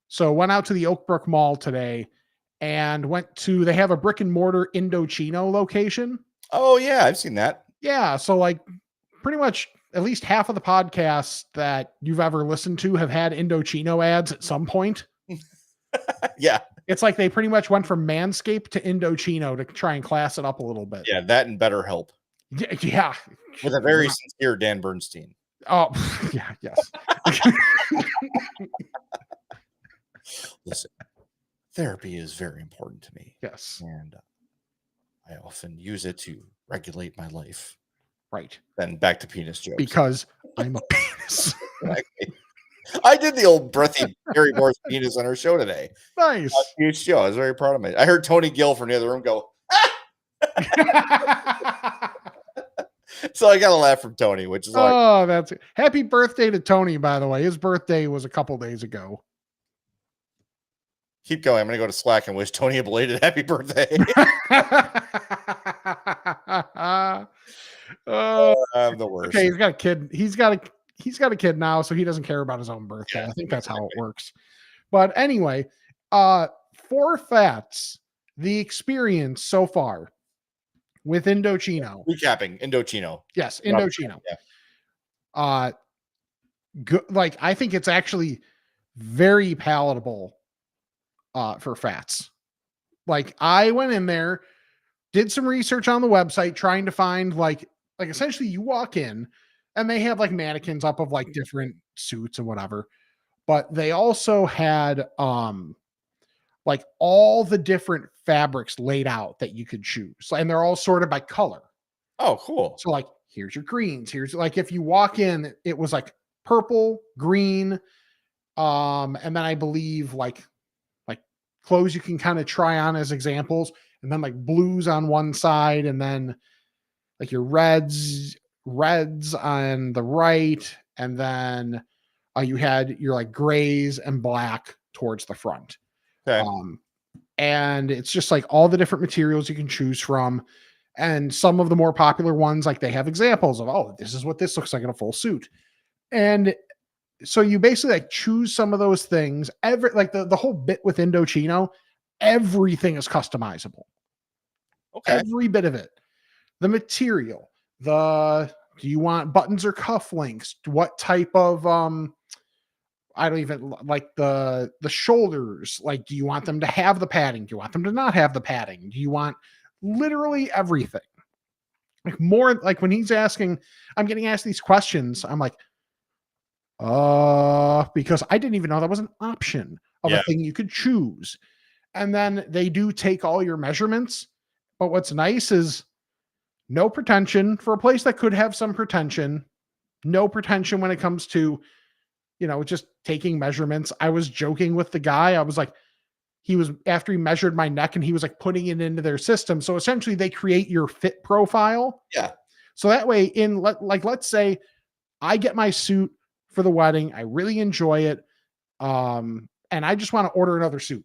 So went out to the Oakbrook Mall today and they have a brick and mortar Indochino location. Oh yeah, I've seen that. Yeah. So like pretty much at least half of the podcasts that you've ever listened to have had Indochino ads at some point. Yeah. It's like they pretty much went from Manscaped to Indochino to try and class it up a little bit. Yeah, that and BetterHelp. Yeah. With a very sincere Dan Bernstein. Oh, yeah, yes. Listen, therapy is very important to me. Yes. And I often use it to regulate my life. Right. Then back to penis jokes. Because I'm a penis. I did the old breathy Gary Moore's penis on her show today. Nice. Huge show. I was very proud of it. I heard Tony Gill from the other room go, so I got a laugh from Tony, which is like, oh, that's it. Happy birthday to Tony, by the way. His birthday was a couple days ago. Keep going. I'm going to go to Slack and wish Tony a belated happy birthday. I'm the worst. Okay, he's got a kid. He's got a kid now, so he doesn't care about his own birthday. I think that's how it works. But anyway, for Fats, the experience so far with Indochino. Recapping Indochino. Yes, Indochino. Yeah. Good. Like, I think it's actually very palatable for Fats. Like, I went in there, did some research on the website, trying to find like essentially you walk in and they have like mannequins up of like different suits and whatever, but they also had like all the different fabrics laid out that you could choose, and they're all sorted by color. Oh, cool. So like, here's your greens. Here's like, if you walk in, it was like purple, green, and then I believe like clothes you can kind of try on as examples, and then like blues on one side, and then like your reds on the right, and then You had your like grays and black towards the front. Okay. And it's just like all the different materials you can choose from. And some of the more popular ones, like they have examples of, oh, this is what this looks like in a full suit. And so you basically like choose some of those things. Every like the whole bit with Indochino, everything is customizable. Okay. Every bit of it. The material, do you want buttons or cuff links? What type of I don't even like the shoulders. Like, do you want them to have the padding? Do you want them to not have the padding? Do you want literally everything? Like more like when he's asking, I'm getting asked these questions. I'm like, because I didn't even know that was an option of a thing you could choose. And then they do take all your measurements. But what's nice is no pretension for a place that could have some pretension. No pretension when it comes to, just taking measurements. I was joking with the guy. I was like, after he measured my neck and he was like putting it into their system. So essentially they create your fit profile. Yeah. So that way let's say I get my suit for the wedding. I really enjoy it. And I just want to order another suit.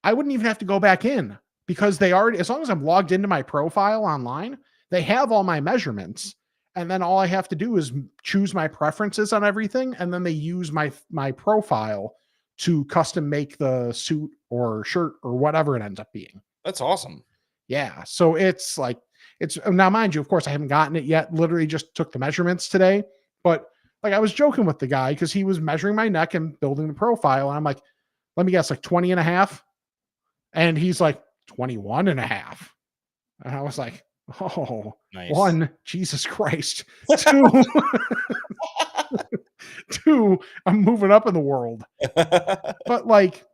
I wouldn't even have to go back in because they already, as long as I'm logged into my profile online, they have all my measurements. And then all I have to do is choose my preferences on everything. And then they use my profile to custom make the suit or shirt or whatever it ends up being. That's awesome. Yeah. So it's now, mind you, of course, I haven't gotten it yet. Literally just took the measurements today. But like I was joking with the guy because he was measuring my neck and building the profile. And I'm like, let me guess, like 20 and a half. And he's like 21 and a half. And I was like, oh, nice. One, Jesus Christ. Two, I'm moving up in the world. But like,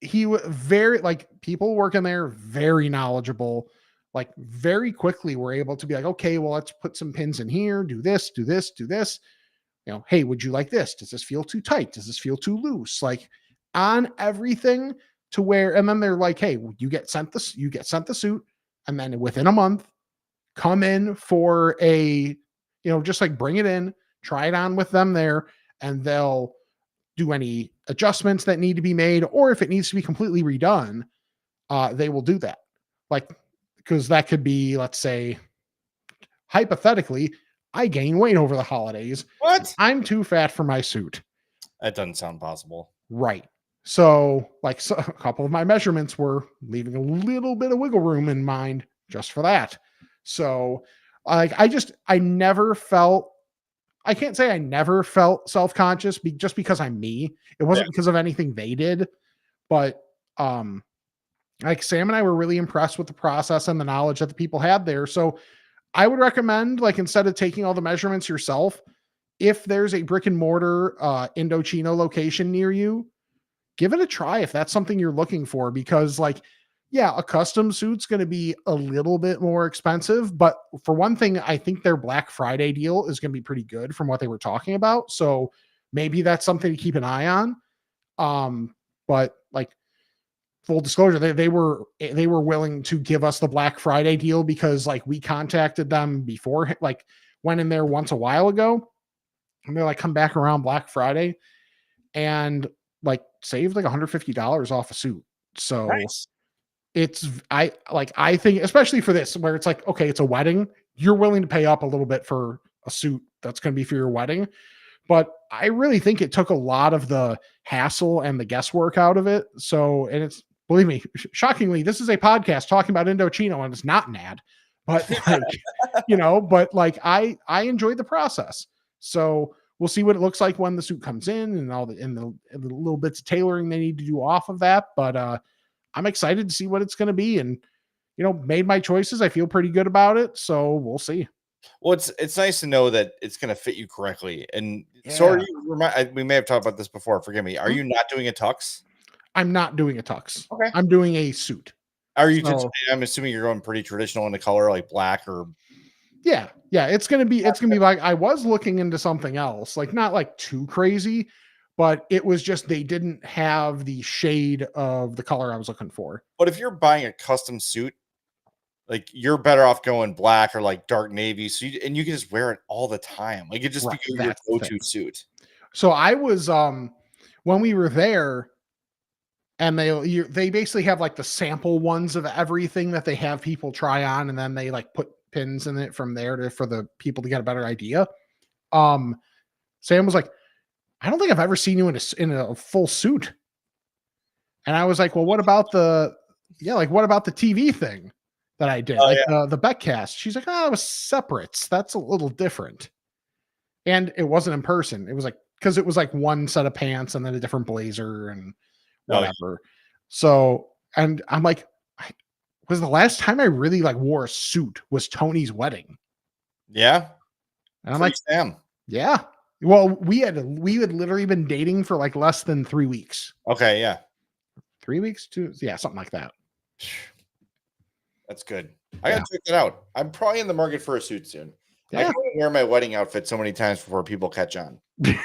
he was very, like, people working there, very knowledgeable, like very quickly were able to be like, okay, well, let's put some pins in here, do this, do this, do this. Hey, would you like this? Does this feel too tight? Does this feel too loose? Like on everything to where, and then they're like, hey, you get sent the suit. And then within a month, come in for just like bring it in, try it on with them there, and they'll do any adjustments that need to be made, or if it needs to be completely redone, they will do that. Like, because that could be, let's say, hypothetically, I gain weight over the holidays. What? I'm too fat for my suit. That doesn't sound possible. Right. So, a couple of my measurements were leaving a little bit of wiggle room in mind just for that. So, I never felt, I can't say I never felt self-conscious just because I'm me. It wasn't because of anything they did, but like Sam and I were really impressed with the process and the knowledge that the people had there. So I would recommend, like, instead of taking all the measurements yourself, if there's a brick and mortar Indochino location near you, give it a try if that's something you're looking for, because like, yeah, a custom suit's going to be a little bit more expensive, but for one thing, I think their Black Friday deal is going to be pretty good from what they were talking about. So maybe that's something to keep an eye on. But like, full disclosure, they were willing to give us the Black Friday deal because like we contacted them before, like went in there once a while ago, and they're like, come back around Black Friday, and like saved like $150 off a suit. So nice. I think, especially for this, where it's like, okay, it's a wedding, you're willing to pay up a little bit for a suit that's going to be for your wedding. But I really think it took a lot of the hassle and the guesswork out of it. So, and it's, believe me, shockingly, this is a podcast talking about Indochino and it's not an ad, but like, but like I enjoyed the process. So we'll see what it looks like when the suit comes in and all the little bits of tailoring they need to do off of that. But I'm excited to see what it's going to be, and made my choices. I feel pretty good about it, so we'll see. Well, it's nice to know that it's going to fit you correctly. And so we may have talked about this before. Forgive me. Are you not doing a tux? I'm not doing a tux. Okay. I'm doing a suit. Are you? I'm assuming you're going pretty traditional in the color, like black or. Yeah. It's gonna be like, I was looking into something else, like not like too crazy, but it was just they didn't have the shade of the color I was looking for. But if you're buying a custom suit, like you're better off going black or like dark navy. So you can just wear it all the time. Like it just Right, becomes your that's the go-to thing. suit. So I was when we were there, and they basically have like the sample ones of everything that they have people try on, and then they like put pins in it from there for the people to get a better idea. Sam was like, I don't think I've ever seen you in a full suit. And I was like, well, what about what about the TV thing that I did? Oh, Like yeah. the Beckcast. She's like, oh, it was separates. That's a little different. And it wasn't in person. It was like, because it was like one set of pants and then a different blazer and Oh, yeah. whatever. So, and I'm like, was the last time I really like wore a suit was Tony's wedding. Yeah. And I'm like, Sam. yeah. Well, we had literally been dating for like less than 3 weeks. Okay, yeah. 3 weeks, something like that. That's good. I gotta check that out. I'm probably in the market for a suit soon. I Yeah. can only wear my wedding outfit so many times before people catch on. The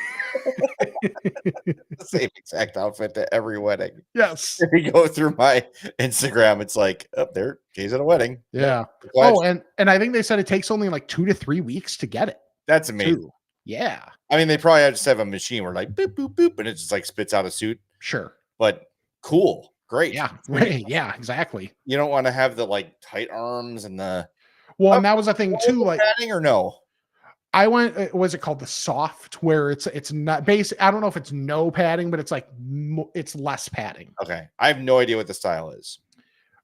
same exact outfit to every wedding. Yes. If you go through my Instagram, it's like up there, Jay's at a wedding. Yeah. Glad- Oh, and I think they said it takes only like 2 to 3 weeks to get it. that's amazing. Too. Yeah. I mean, they probably just have a machine where like boop boop boop, and it just like spits out a suit. Sure. But cool, great. Yeah. Right. Yeah. Exactly. You don't want to have the like tight arms and the Well, and that was the thing too. Like padding or no? I went. Was it called the soft? Where it's not basic. I don't know if it's no padding, but it's like it's less padding. Okay, I have no idea what the style is.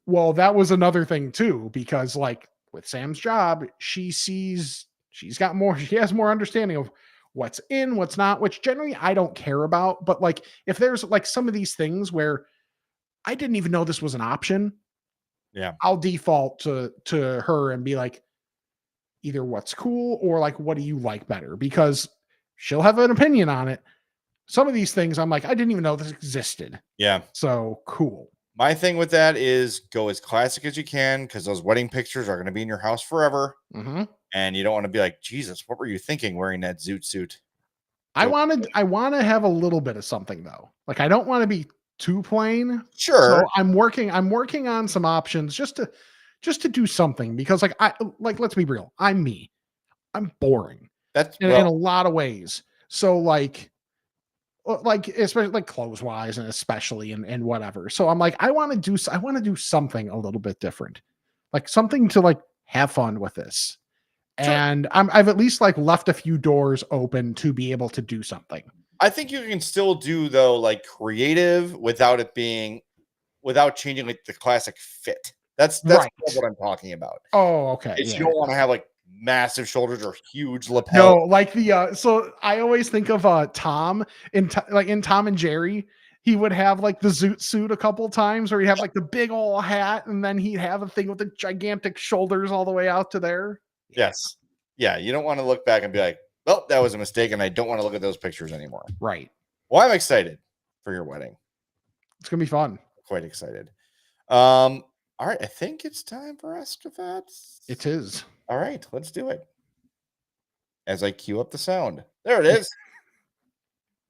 Well, that was another thing too, because like with Sam's job, she has more understanding of what's in, what's not, which generally I don't care about. But like if there's like some of these things where I didn't even know this was an option, Yeah, I'll default to her and be like, either what's cool or like what do you like better, because she'll have an opinion on it. Some of these things I'm like, I didn't even know this existed. yeah. So cool. My thing with that is go as classic as you can, because those wedding pictures are going to be in your house forever. Mm-hmm. And you don't want to be like, Jesus, what were you thinking wearing that zoot suit? I want to have a little bit of something though. Like I don't want to be too plain. Sure. So I'm working on some options just to do something, because let's be real. I'm me. I'm boring. That's in a lot of ways. So like especially like clothes wise and especially and whatever. So I'm like, I want to do something a little bit different, like something to like have fun with this. Sure. And I've at least like left a few doors open to be able to do something. I think you can still do though, like creative without changing like the classic fit. That's Right. what I'm talking about. Oh, okay. It's Yeah. You don't want to have like massive shoulders or huge lapels. No, like so I always think of Tom in Tom and Jerry. He would have like the zoot suit a couple times, or he'd have like the big old hat, and then he'd have a thing with the gigantic shoulders all the way out to there. Yes. Yeah. You don't want to look back and be like, well, that was a mistake, and I don't want to look at those pictures anymore. Right. Well, I'm excited for your wedding. It's gonna be fun. Quite excited. All right. I think it's time for Escafats. It is. All right. Let's do it. As I cue up the sound. There it is.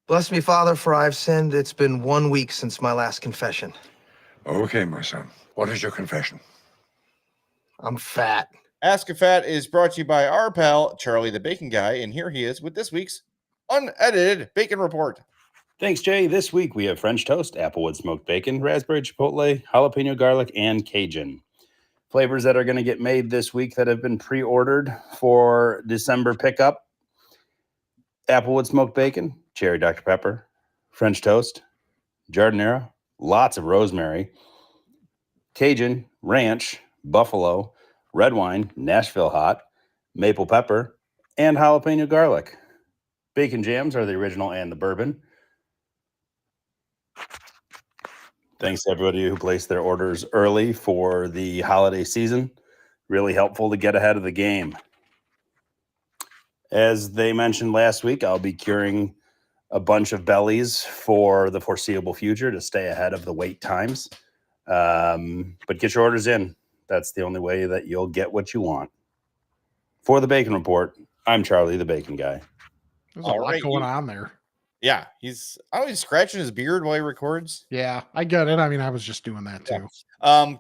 Bless me, Father, for I've sinned. It's been 1 week since my last confession. Okay, my son. What is your confession? I'm fat. Ask a Fat is brought to you by our pal, Charlie the Bacon Guy, and here he is with this week's unedited bacon report. Thanks, Jay. This week we have French toast, applewood smoked bacon, raspberry chipotle, jalapeno garlic, and Cajun. Flavors that are going to get made this week that have been pre-ordered for December pickup: applewood smoked bacon, cherry Dr. Pepper, French toast, jardinera, lots of rosemary, Cajun, ranch, buffalo, red wine, Nashville hot, maple pepper, and jalapeno garlic. Bacon jams are the original and the bourbon. Thanks to everybody who placed their orders early for the holiday season. Really helpful to get ahead of the game. As they mentioned last week, I'll be curing a bunch of bellies for the foreseeable future to stay ahead of the wait times. But get your orders in. That's the only way that you'll get what you want. For the Bacon Report, I'm Charlie the Bacon Guy. There's a lot going on there. Yeah, he's always scratching his beard while he records. Yeah, I get it. I mean, I was just doing that too.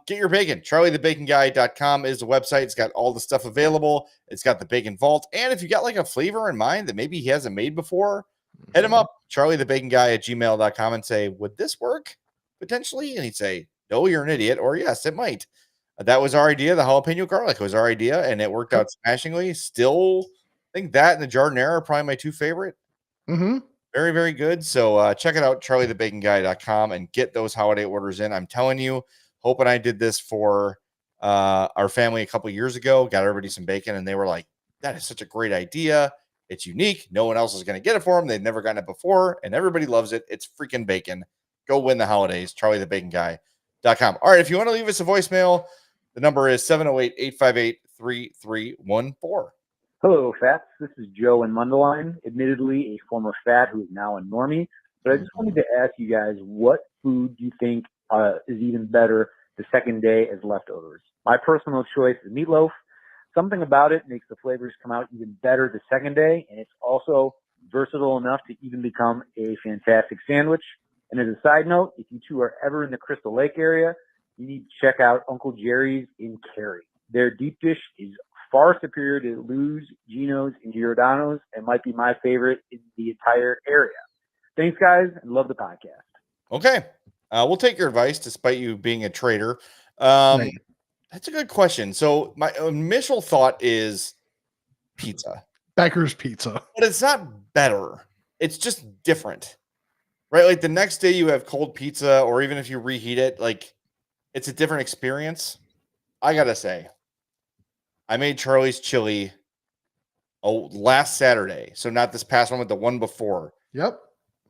Get your bacon. CharlieTheBaconGuy.com is the website. It's got all the stuff available. It's got the bacon vault. And if you got like a flavor in mind that maybe he hasn't made before, hit him up, CharlieTheBaconGuy@gmail.com, and say, would this work potentially? And he'd say, no, you're an idiot, or yes, it might. That was our idea. The jalapeno garlic was our idea, and it worked out smashingly. Still, I think that and the jardinera are probably my two favorite. Mm-hmm. Very, very good. So check it out, CharlieTheBaconGuy.com, and get those holiday orders in. I'm telling you, Hope and I did this for our family a couple years ago, got everybody some bacon, and they were like, that is such a great idea. It's unique. No one else is going to get it for them. They've never gotten it before, and everybody loves it. It's freaking bacon. Go win the holidays, CharlieTheBaconGuy.com. All right, if you want to leave us a voicemail, the number is 708-858-3314. Hello, Fats. This is Joe in Mundelein, admittedly a former Fat who is now a normie. But I just wanted to ask you guys, what food do you think is even better the second day as leftovers? My personal choice is meatloaf. Something about it makes the flavors come out even better the second day, and it's also versatile enough to even become a fantastic sandwich. And as a side note, if you two are ever in the Crystal Lake area, you need to check out Uncle Jerry's in Cary. Their deep dish is far superior to Lou's, Gino's, and Giordano's, and might be my favorite in the entire area. Thanks, guys, and love the podcast. Okay. We'll take your advice, despite you being a traitor. Right. That's a good question. So my initial thought is pizza. Becker's Pizza. But it's not better. It's just different. Right? Like the next day you have cold pizza, or even if you reheat it, like it's a different experience. I gotta say, I made Charlie's chili last Saturday. So not this past one, but the one before. Yep.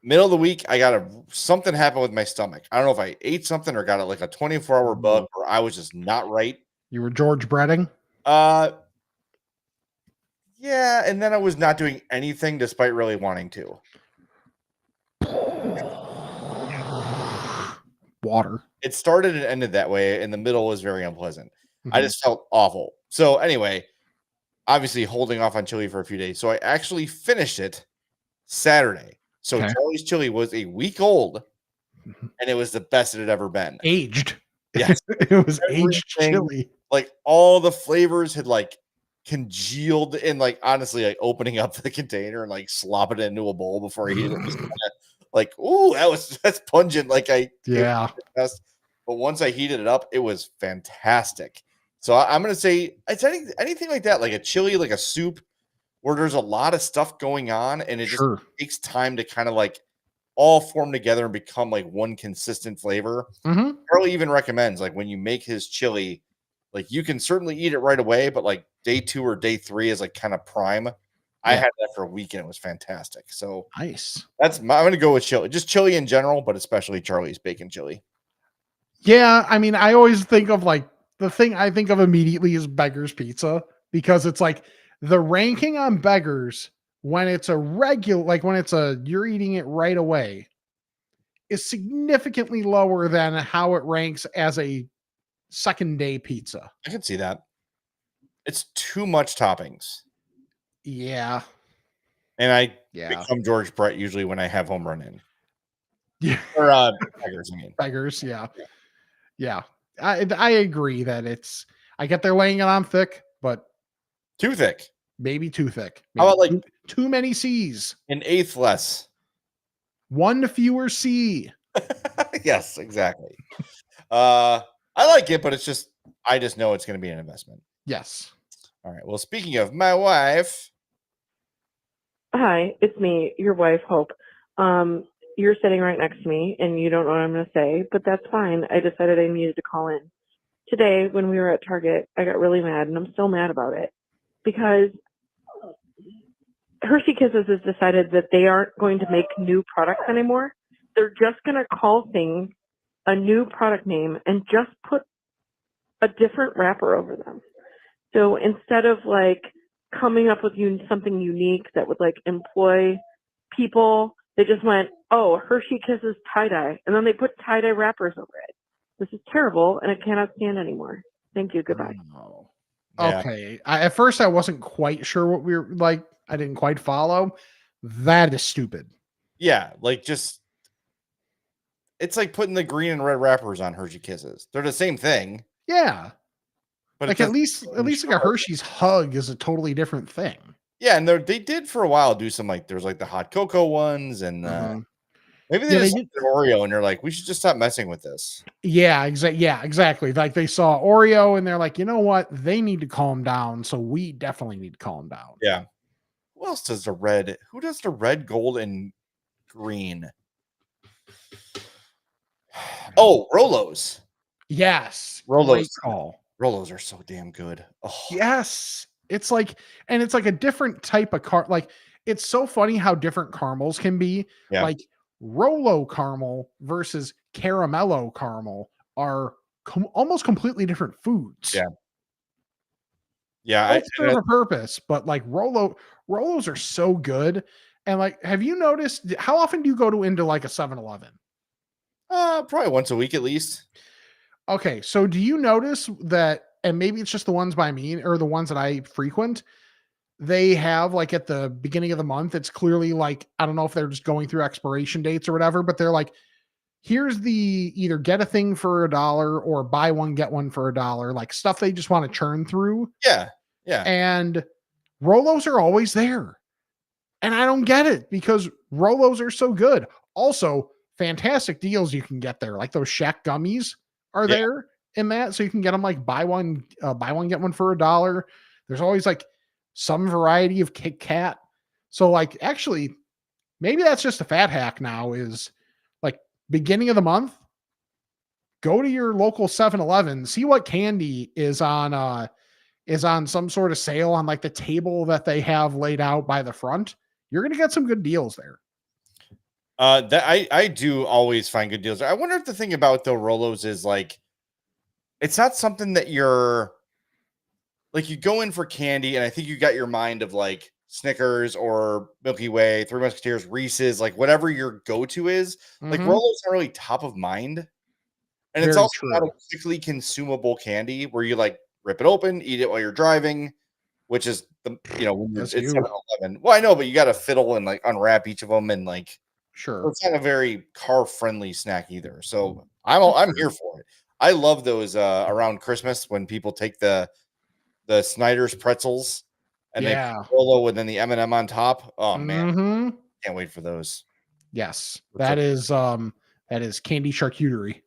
Middle of the week, I got something happened with my stomach. I don't know if I ate something or got like a 24-hour bug, or I was just not right. You were George breading? Yeah, and then I was not doing anything despite really wanting to. Water. It started and ended that way, and the middle was very unpleasant. I just felt awful. So anyway, obviously holding off on chili for a few days. So I actually finished it Saturday. So Charlie's chili was a week old, and it was the best it had ever been. Aged. Yes. It was aged chili. Like all the flavors had like congealed in, like honestly, like opening up the container and like slopping it into a bowl before I eat it. Was like, ooh, that's pungent. Like yeah. But once I heated it up, it was fantastic. So I'm gonna say it's anything like that, like a chili, like a soup, where there's a lot of stuff going on, and it just takes time to kind of like all form together and become like one consistent flavor. Charlie even recommends, like when you make his chili, like you can certainly eat it right away, but like day 2 or day 3 is like kind of prime. I had that for a week and it was fantastic. So nice. I'm gonna go with chili, just chili in general, but especially Charlie's bacon chili. Yeah, I mean, I always think of like the thing I think of immediately is Beggar's Pizza, because it's like the ranking on Beggars when it's a regular, like when it's you're eating it right away, is significantly lower than how it ranks as a second day pizza. I can see that. It's too much toppings. Yeah. And I become George Brett usually when I have home run in. Yeah. Or Beggars, I mean. Beggars, yeah. Yeah. I agree that I get they're laying it on thick, but too thick. Maybe too thick. Maybe How about like too many C's? An eighth less. One fewer C. Yes, exactly. I like it, but I just know it's going to be an investment. Yes. All right. Well, speaking of my wife. Hi, it's me, your wife, Hope. You're sitting right next to me, and you don't know what I'm going to say, but that's fine. I decided I needed to call in. Today, when we were at Target, I got really mad, and I'm still mad about it, because Hershey Kisses has decided that they aren't going to make new products anymore. They're just going to call things a new product name and just put a different wrapper over them. So instead of like coming up with something unique that would like employ people, they just went, oh, Hershey Kisses tie-dye. And then they put tie-dye wrappers over it. This is terrible, and I cannot stand anymore. Thank you. Goodbye. Oh. Okay. At first, I wasn't quite sure what we were like. I didn't quite follow. That is stupid. Yeah, like just it's like putting the green and red wrappers on Hershey Kisses. They're the same thing, Yeah. but Like it at least doesn't like a Hershey's hug is a totally different thing. Yeah, and they did for a while do some like there's like the hot cocoa ones, and maybe they Yeah, they just did. did Oreo, and they're like, we should just stop messing with this. Yeah, exactly. Like they saw Oreo and they're like, you know what? They need to calm down. So we definitely need to calm down. Yeah. Who else does the red? Who does the red, gold, and green? Oh, Rolos. Yes. Rolos. Great call. Rolos are so damn good. Oh, Yes. It's like a different type of like it's so funny how different caramels can be. yeah. Like Rolo caramel versus caramello caramel are almost completely different foods. Yeah. Yeah. Both serve a purpose, but like Rolos are so good. And like, have you noticed how often do you go into like a 7-Eleven? Probably once a week at least. Okay, so do you notice that, and maybe it's just the ones by me or the ones that I frequent, they have like at the beginning of the month, it's clearly like, I don't know if they're just going through expiration dates or whatever, but they're like, here's the either get a thing for $1 or buy one, get one for $1, like stuff they just want to churn through. Yeah. Yeah. And Rolos are always there. And I don't get it because Rolos are so good. Also, fantastic deals you can get there. Like those Shack gummies are there in that. So you can get them like buy one, get one for $1. There's always like some variety of Kit Kat. So like actually, maybe that's just a fat hack now is like beginning of the month, go to your local 7-Eleven, see what candy is on some sort of sale on like the table that they have laid out by the front. You're going to get some good deals there. That I do always find good deals. I wonder if the thing about the Rolos is like, it's not something that you're like, you go in for candy, and I think you got your mind of like Snickers or Milky Way, Three Musketeers, Reese's, like whatever your go-to is. Like Rolos are really top of mind. And it's Very also not a true. quickly consumable candy where you like rip it open, eat it while you're driving, which is when That's it's you. 7-Eleven. Well, I know, but you got to fiddle and like unwrap each of them, and like Sure. it's not a very car friendly snack either. So I'm here for it. I love those around Christmas when people take the Snyder's pretzels and they put Rolo and then the M&M on top. Oh man, can't wait for those. Yes, that is candy charcuterie.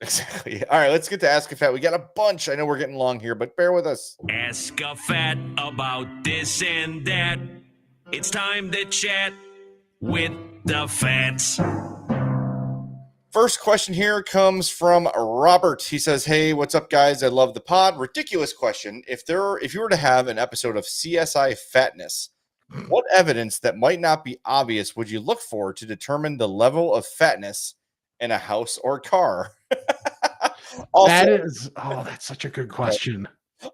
Exactly. All right, let's get to Ask a Fat. We got a bunch. I know we're getting long here, but bear with us. Ask a fat about this and that. It's time to chat with the fats. First question here comes from Robert. He says, "Hey, what's up, guys? I love the pod. Ridiculous question. If you were to have an episode of CSI Fatness, what evidence that might not be obvious would you look for to determine the level of fatness in a house or car?" That's such a good question.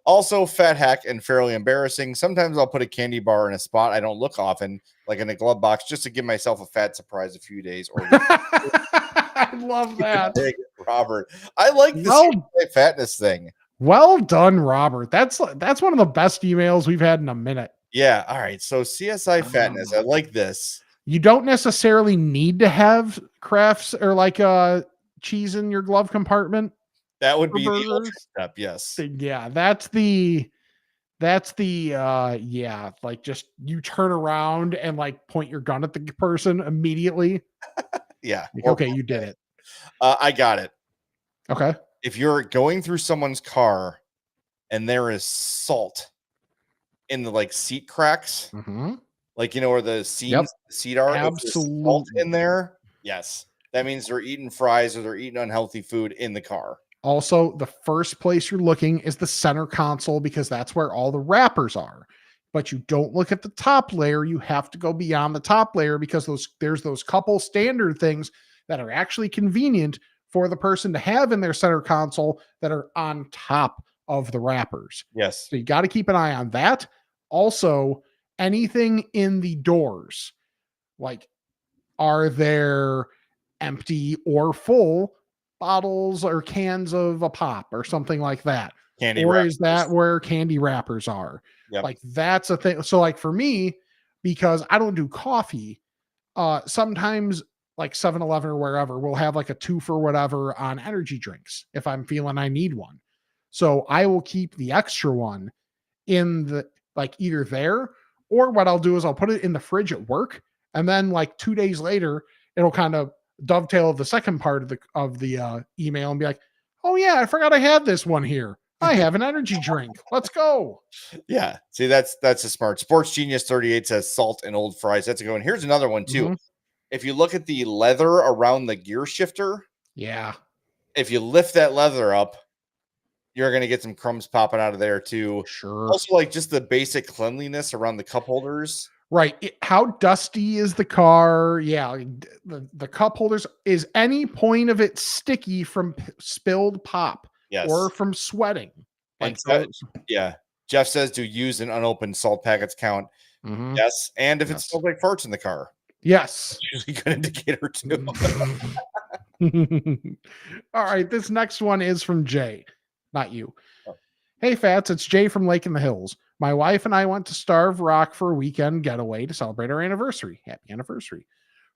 Also, fat hack and fairly embarrassing. Sometimes I'll put a candy bar in a spot I don't look often, like in a glove box, just to give myself a fat surprise a few days. Or I love that, Robert. I like the fatness thing. Well done, Robert. That's one of the best emails we've had in a minute. Yeah. All right. So CSI Fatness. I like this. You don't necessarily need to have crafts or like cheese in your glove compartment. That would be the ultra step. Yes. Yeah, that's the like just you turn around and like point your gun at the person immediately. Yeah. Like, okay, you did it. I got it. Okay. If you're going through someone's car and there is salt in the like seat cracks, like where the seams, the seat are, absolutely salt in there. Yes, that means they're eating fries or they're eating unhealthy food in the car. Also, the first place you're looking is the center console because that's where all the wrappers are. But you don't look at the top layer. You have to go beyond the top layer because there's those couple standard things that are actually convenient for the person to have in their center console that are on top of the wrappers. Yes. So you got to keep an eye on that. Also, anything in the doors, like are there empty or full bottles or cans of a pop or something like that? Candy or wrappers. Is that where candy wrappers are? Yep. Like that's a thing. So like for me, because I don't do coffee, sometimes like 7-Eleven or wherever will have like a 2 for whatever on energy drinks if I'm feeling I need one. So I will keep the extra one in the like either there, or what I'll do is I'll put it in the fridge at work, and then like 2 days later it'll kind of dovetail the second part of the email and be like, "Oh yeah, I forgot I had this one here. I have an energy drink. Let's go." Yeah. See, that's a smart. Sports Genius 38 says salt and old fries. That's a good one. Here's another one too. Mhm. If you look at the leather around the gear shifter, Yeah. if you lift that leather up, you're going to get some crumbs popping out of there too. Sure. Also, like just the basic cleanliness around the cup holders. Right. How dusty is the car? Yeah. The cup holders, is any point of it sticky from spilled pop Yes. or from sweating? And Like so, yeah. Jeff says, do used and unopened salt packets count? Mhm. Yes. And if it Yes. smells like farts in the car, Yes. it's usually a good indicator too. All right. This next one is from Jay, not you. Oh. Hey, Fats. It's Jay from Lake in the Hills. My wife and I went to Starve Rock for a weekend getaway to celebrate our anniversary. Happy anniversary.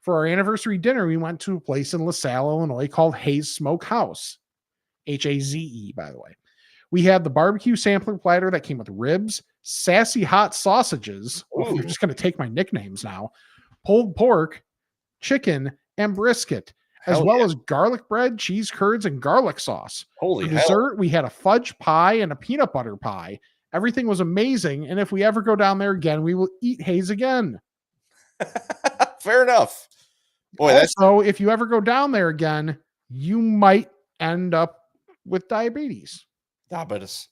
For our anniversary dinner, we went to a place in LaSalle, Illinois called Hayes Smokehouse. Haze, by the way. We had the barbecue sampler platter that came with ribs, sassy hot sausages. Oh, they're just going to take my nicknames now. Pulled pork, chicken, and brisket, as Hell well yeah. as garlic bread, cheese curds, and garlic sauce. Holy For hell. dessert, we had a fudge pie and a peanut butter pie. Everything was amazing, and if we ever go down there again, we will eat Hayes again. Fair enough. Boy, that's Also, if you ever go down there again, you might end up with diabetes. diabetes.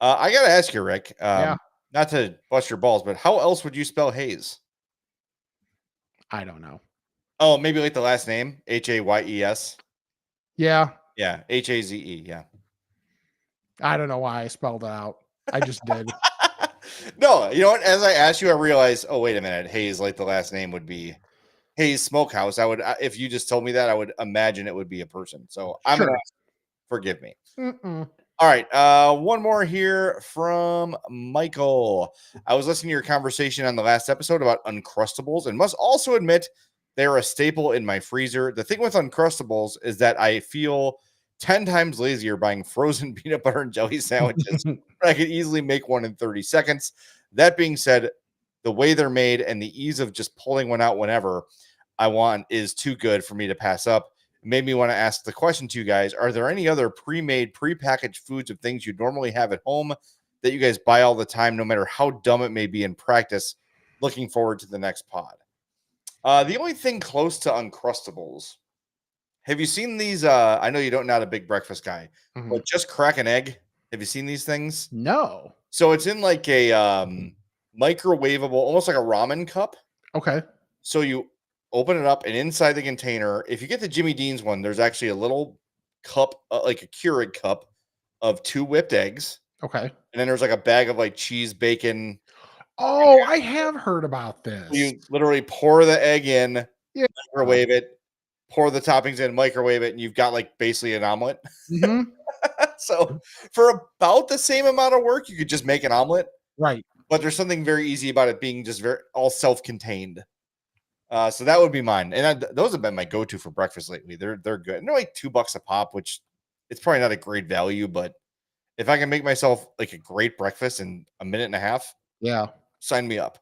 I got to ask you, Rick, Yeah. not to bust your balls, but how else would you spell Hayes? I don't know. Oh, maybe like the last name, Hayes. Yeah. Yeah, Haze. Yeah. I don't know why I spelled it out. I just did. No, you know what? As I asked you, I realized, oh, wait a minute. Hayes, like the last name would be Hayes Smokehouse. I would, if you just told me that, I would imagine it would be a person. So I'm going Sure. to forgive me. Mm-mm. All right. One more here from Michael. I was listening to your conversation on the last episode about Uncrustables and must also admit they're a staple in my freezer. The thing with Uncrustables is that I feel 10 times lazier buying frozen peanut butter and jelly sandwiches. I could easily make one in 30 seconds. That being said, the way they're made and the ease of just pulling one out whenever I want is too good for me to pass up. It made me want to ask the question to you guys. Are there any other pre-made, pre-packaged foods of things you normally have at home that you guys buy all the time, no matter how dumb it may be in practice? Looking forward to the next pod. The only thing close to Uncrustables, have you seen these? I know you don't, not a big breakfast guy, Mhm. but just crack an egg. Have you seen these things? No. So it's in like a microwavable, almost like a ramen cup. Okay. So you open it up, and inside the container, if you get the Jimmy Dean's one, there's actually a little cup, like a Keurig cup of 2 whipped eggs. Okay. And then there's like a bag of like cheese, bacon. Oh, I have heard about this. You literally pour the egg in, Yeah. microwave it, pour the toppings in, microwave it, and you've got like basically an omelet. Mhm. So for about the same amount of work, you could just make an omelet. Right. But there's something very easy about it being just very all self-contained. So that would be mine, and those have been my go-to for breakfast lately. They're good. And they're like $2 a pop, which it's probably not a great value, but if I can make myself like a great breakfast in a minute and a half, Yeah. sign me up.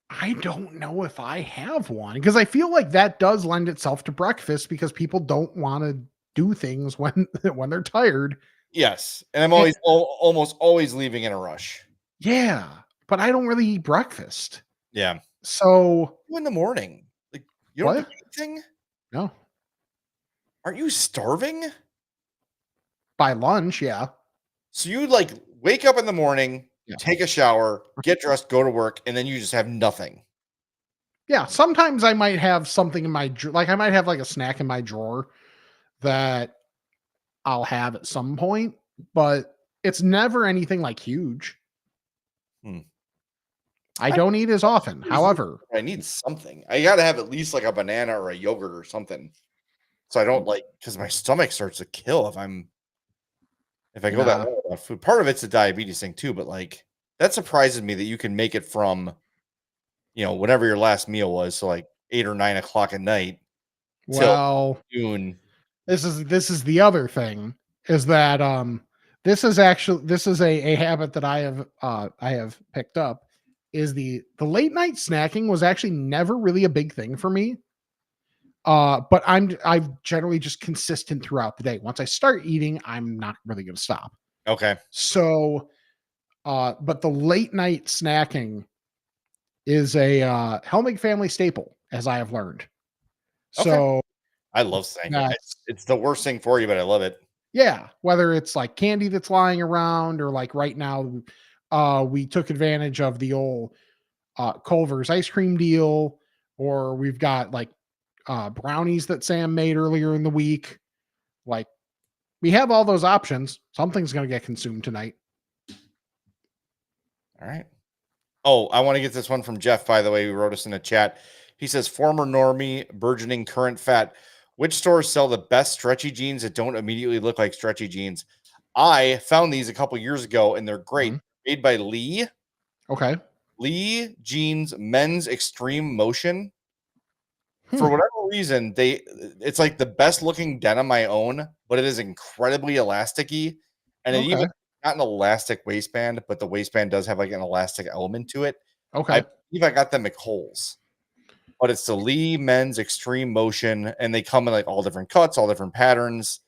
I don't know if I have one because I feel like that does lend itself to breakfast because people don't want to do things when when they're tired. Yes, and I'm always almost always leaving in a rush. Yeah, but I don't really eat breakfast. Yeah, So in the morning, like you don't do what? anything. No. Aren't you starving? By lunch, yeah. So you like wake up in the morning, Yeah. take a shower, get dressed, go to work, and then you just have nothing. Yeah, sometimes I might have something in my like I might have like a snack in my drawer that I'll have at some point, but it's never anything like huge. Hmm. I don't eat as often. However, I need something. I got to have at least like a banana or a yogurt or something. So I don't like, because my stomach starts to kill if I go that Yeah. long without food. Part of it's a diabetes thing too, but like that surprises me that you can make it from, whatever your last meal was. So like 8 or 9 o'clock at night. Well, June. this is the other thing is that this is a habit that I have picked up is the late night snacking was actually never really a big thing for me. But I'm generally just consistent throughout the day. Once I start eating, I'm not really going to stop. Okay. So, but the late night snacking is a Helmig family staple, as I have learned. So I love snacking. that's It's the worst thing for you, but I love it. yeah, whether it's like candy that's lying around or like right now, we took advantage of the old Culver's ice cream deal, or we've got like brownies that Sam made earlier in the week. Like we have all those options. Something's going to get consumed tonight. All right. Oh, I want to get this one from Jeff, by the way, who wrote us in the chat. He says, former normie, burgeoning current fat. Which stores sell the best stretchy jeans that don't immediately look like stretchy jeans? I found these a couple years ago, and they're great. Made by Lee. Okay. Lee Jeans Men's Extreme Motion. For whatever reason, it's like the best looking denim I own, but it is incredibly elasticy. And it even not an elastic waistband, but the waistband does have like an elastic element to it. Okay. I believe I got them at Kohl's. But it's the Lee Men's Extreme Motion, and they come in like all different cuts, all different patterns.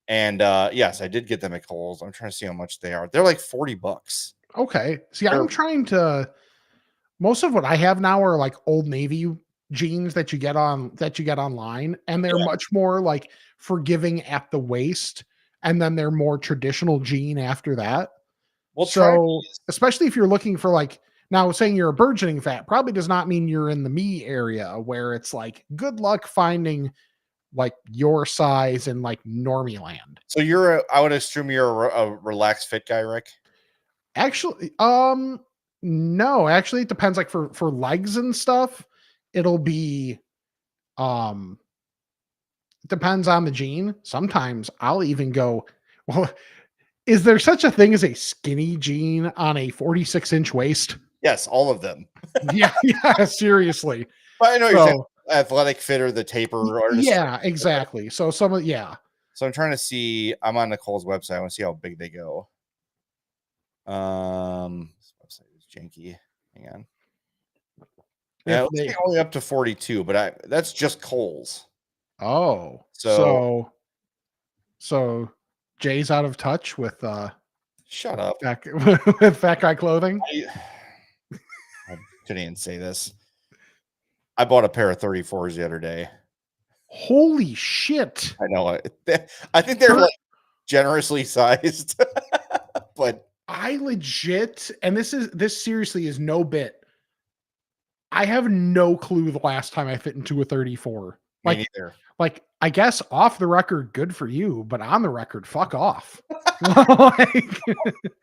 And yes, I did get them at Kohl's. I'm trying to see how much they are. They're like $40. Okay. See, I'm trying to. Most of what I have now are like Old Navy jeans that you get online, and they're much more like forgiving at the waist, and then they're more traditional jean after that. Well, so especially if you're looking for like now saying you're a burgeoning fat probably does not mean you're in the me area where it's like good luck finding like your size in like normie land. So I would assume you're a relaxed fit guy, Rick. Actually, no, actually it depends. Like for legs and stuff, it'll be depends on the jean. Sometimes I'll even go, well, is there such a thing as a skinny jean on a 46-inch waist? Yes, all of them. yeah, seriously. But I know you're saying athletic fit or the taper. Or yeah, exactly. So So I'm trying to see. I'm on Nicole's website. I want to see how big they go. This website is janky. Hang on. Yeah, it's only up to 42, but that's just Kohl's. Oh, so Jay's out of touch with shut up with fat guy clothing. I couldn't even say this. I bought a pair of 34s the other day. Holy shit! I know. I think they're like generously sized, but I legit, and this seriously is no bit. I have no clue the last time I fit into a 34. Me neither. Like, I guess off the record, good for you, but on the record, fuck off. Like,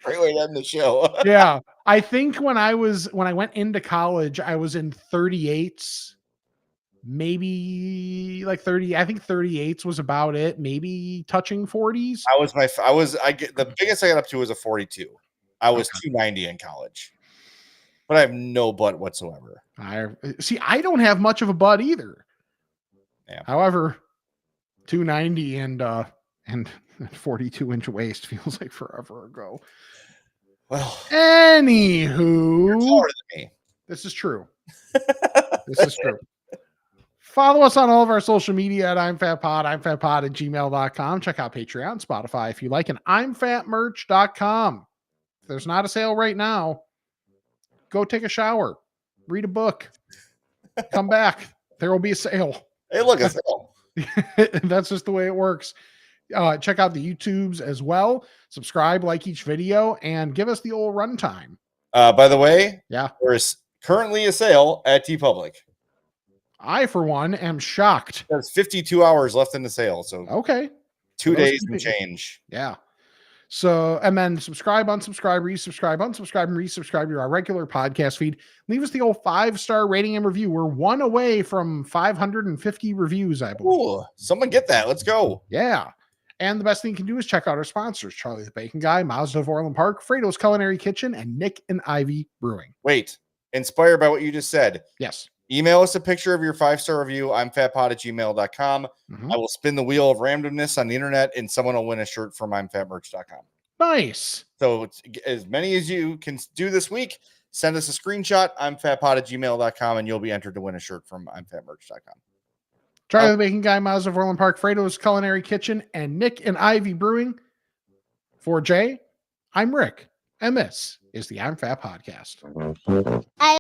great way to end the show. Yeah. I think when I went into college, I was in 38s, maybe like 30. I think 38s was about it. Maybe touching 40s. The biggest I got up to was a 42. I was 290 in college, but I have no butt whatsoever. I don't have much of a butt either. Yeah. However, 290 and 42-inch waist feels like forever ago. Well, anywho, this is true. This is true. Follow us on all of our social media at I'm Fat Pod, I'mFatPod@gmail.com. Check out Patreon, Spotify if you like, and I'mFatMerch.com. If there's not a sale right now, go take a shower, read a book, come back. There will be a sale. Hey, look, a sale. That's just the way it works. Check out the YouTubes as well. Subscribe, like each video, and give us the old runtime. By the way, yeah, there is currently a sale at TeePublic. I, for one, am shocked. There's 52 hours left in the sale. So okay, 2 days and change. Yeah. So, and then subscribe, unsubscribe, resubscribe, unsubscribe, and resubscribe to our regular podcast feed. Leave us the old 5-star rating and review. We're one away from 550 reviews, I believe. Ooh, someone get that. Let's go. Yeah. And the best thing you can do is check out our sponsors, Charlie the Bacon Guy, Mazda of Orland Park, Fredo's Culinary Kitchen, and Nick and Ivy Brewing. Wait, inspired by what you just said. Yes. Email us a picture of your 5-star review. I'm fatpod@gmail.com. Mhm. I will spin the wheel of randomness on the internet and someone will win a shirt from I'mFatMerch.com. Nice. So it's, as many as you can do this week, send us a screenshot. I'mFatPod@gmail.com and you'll be entered to win a shirt from I'mFatMerch.com. Charlie the Bacon Guy, Miles of Orland Park, Fredo's Culinary Kitchen, and Nick and Ivy Brewing. For Jay, I'm Rick, and this is the I'm Fat Podcast.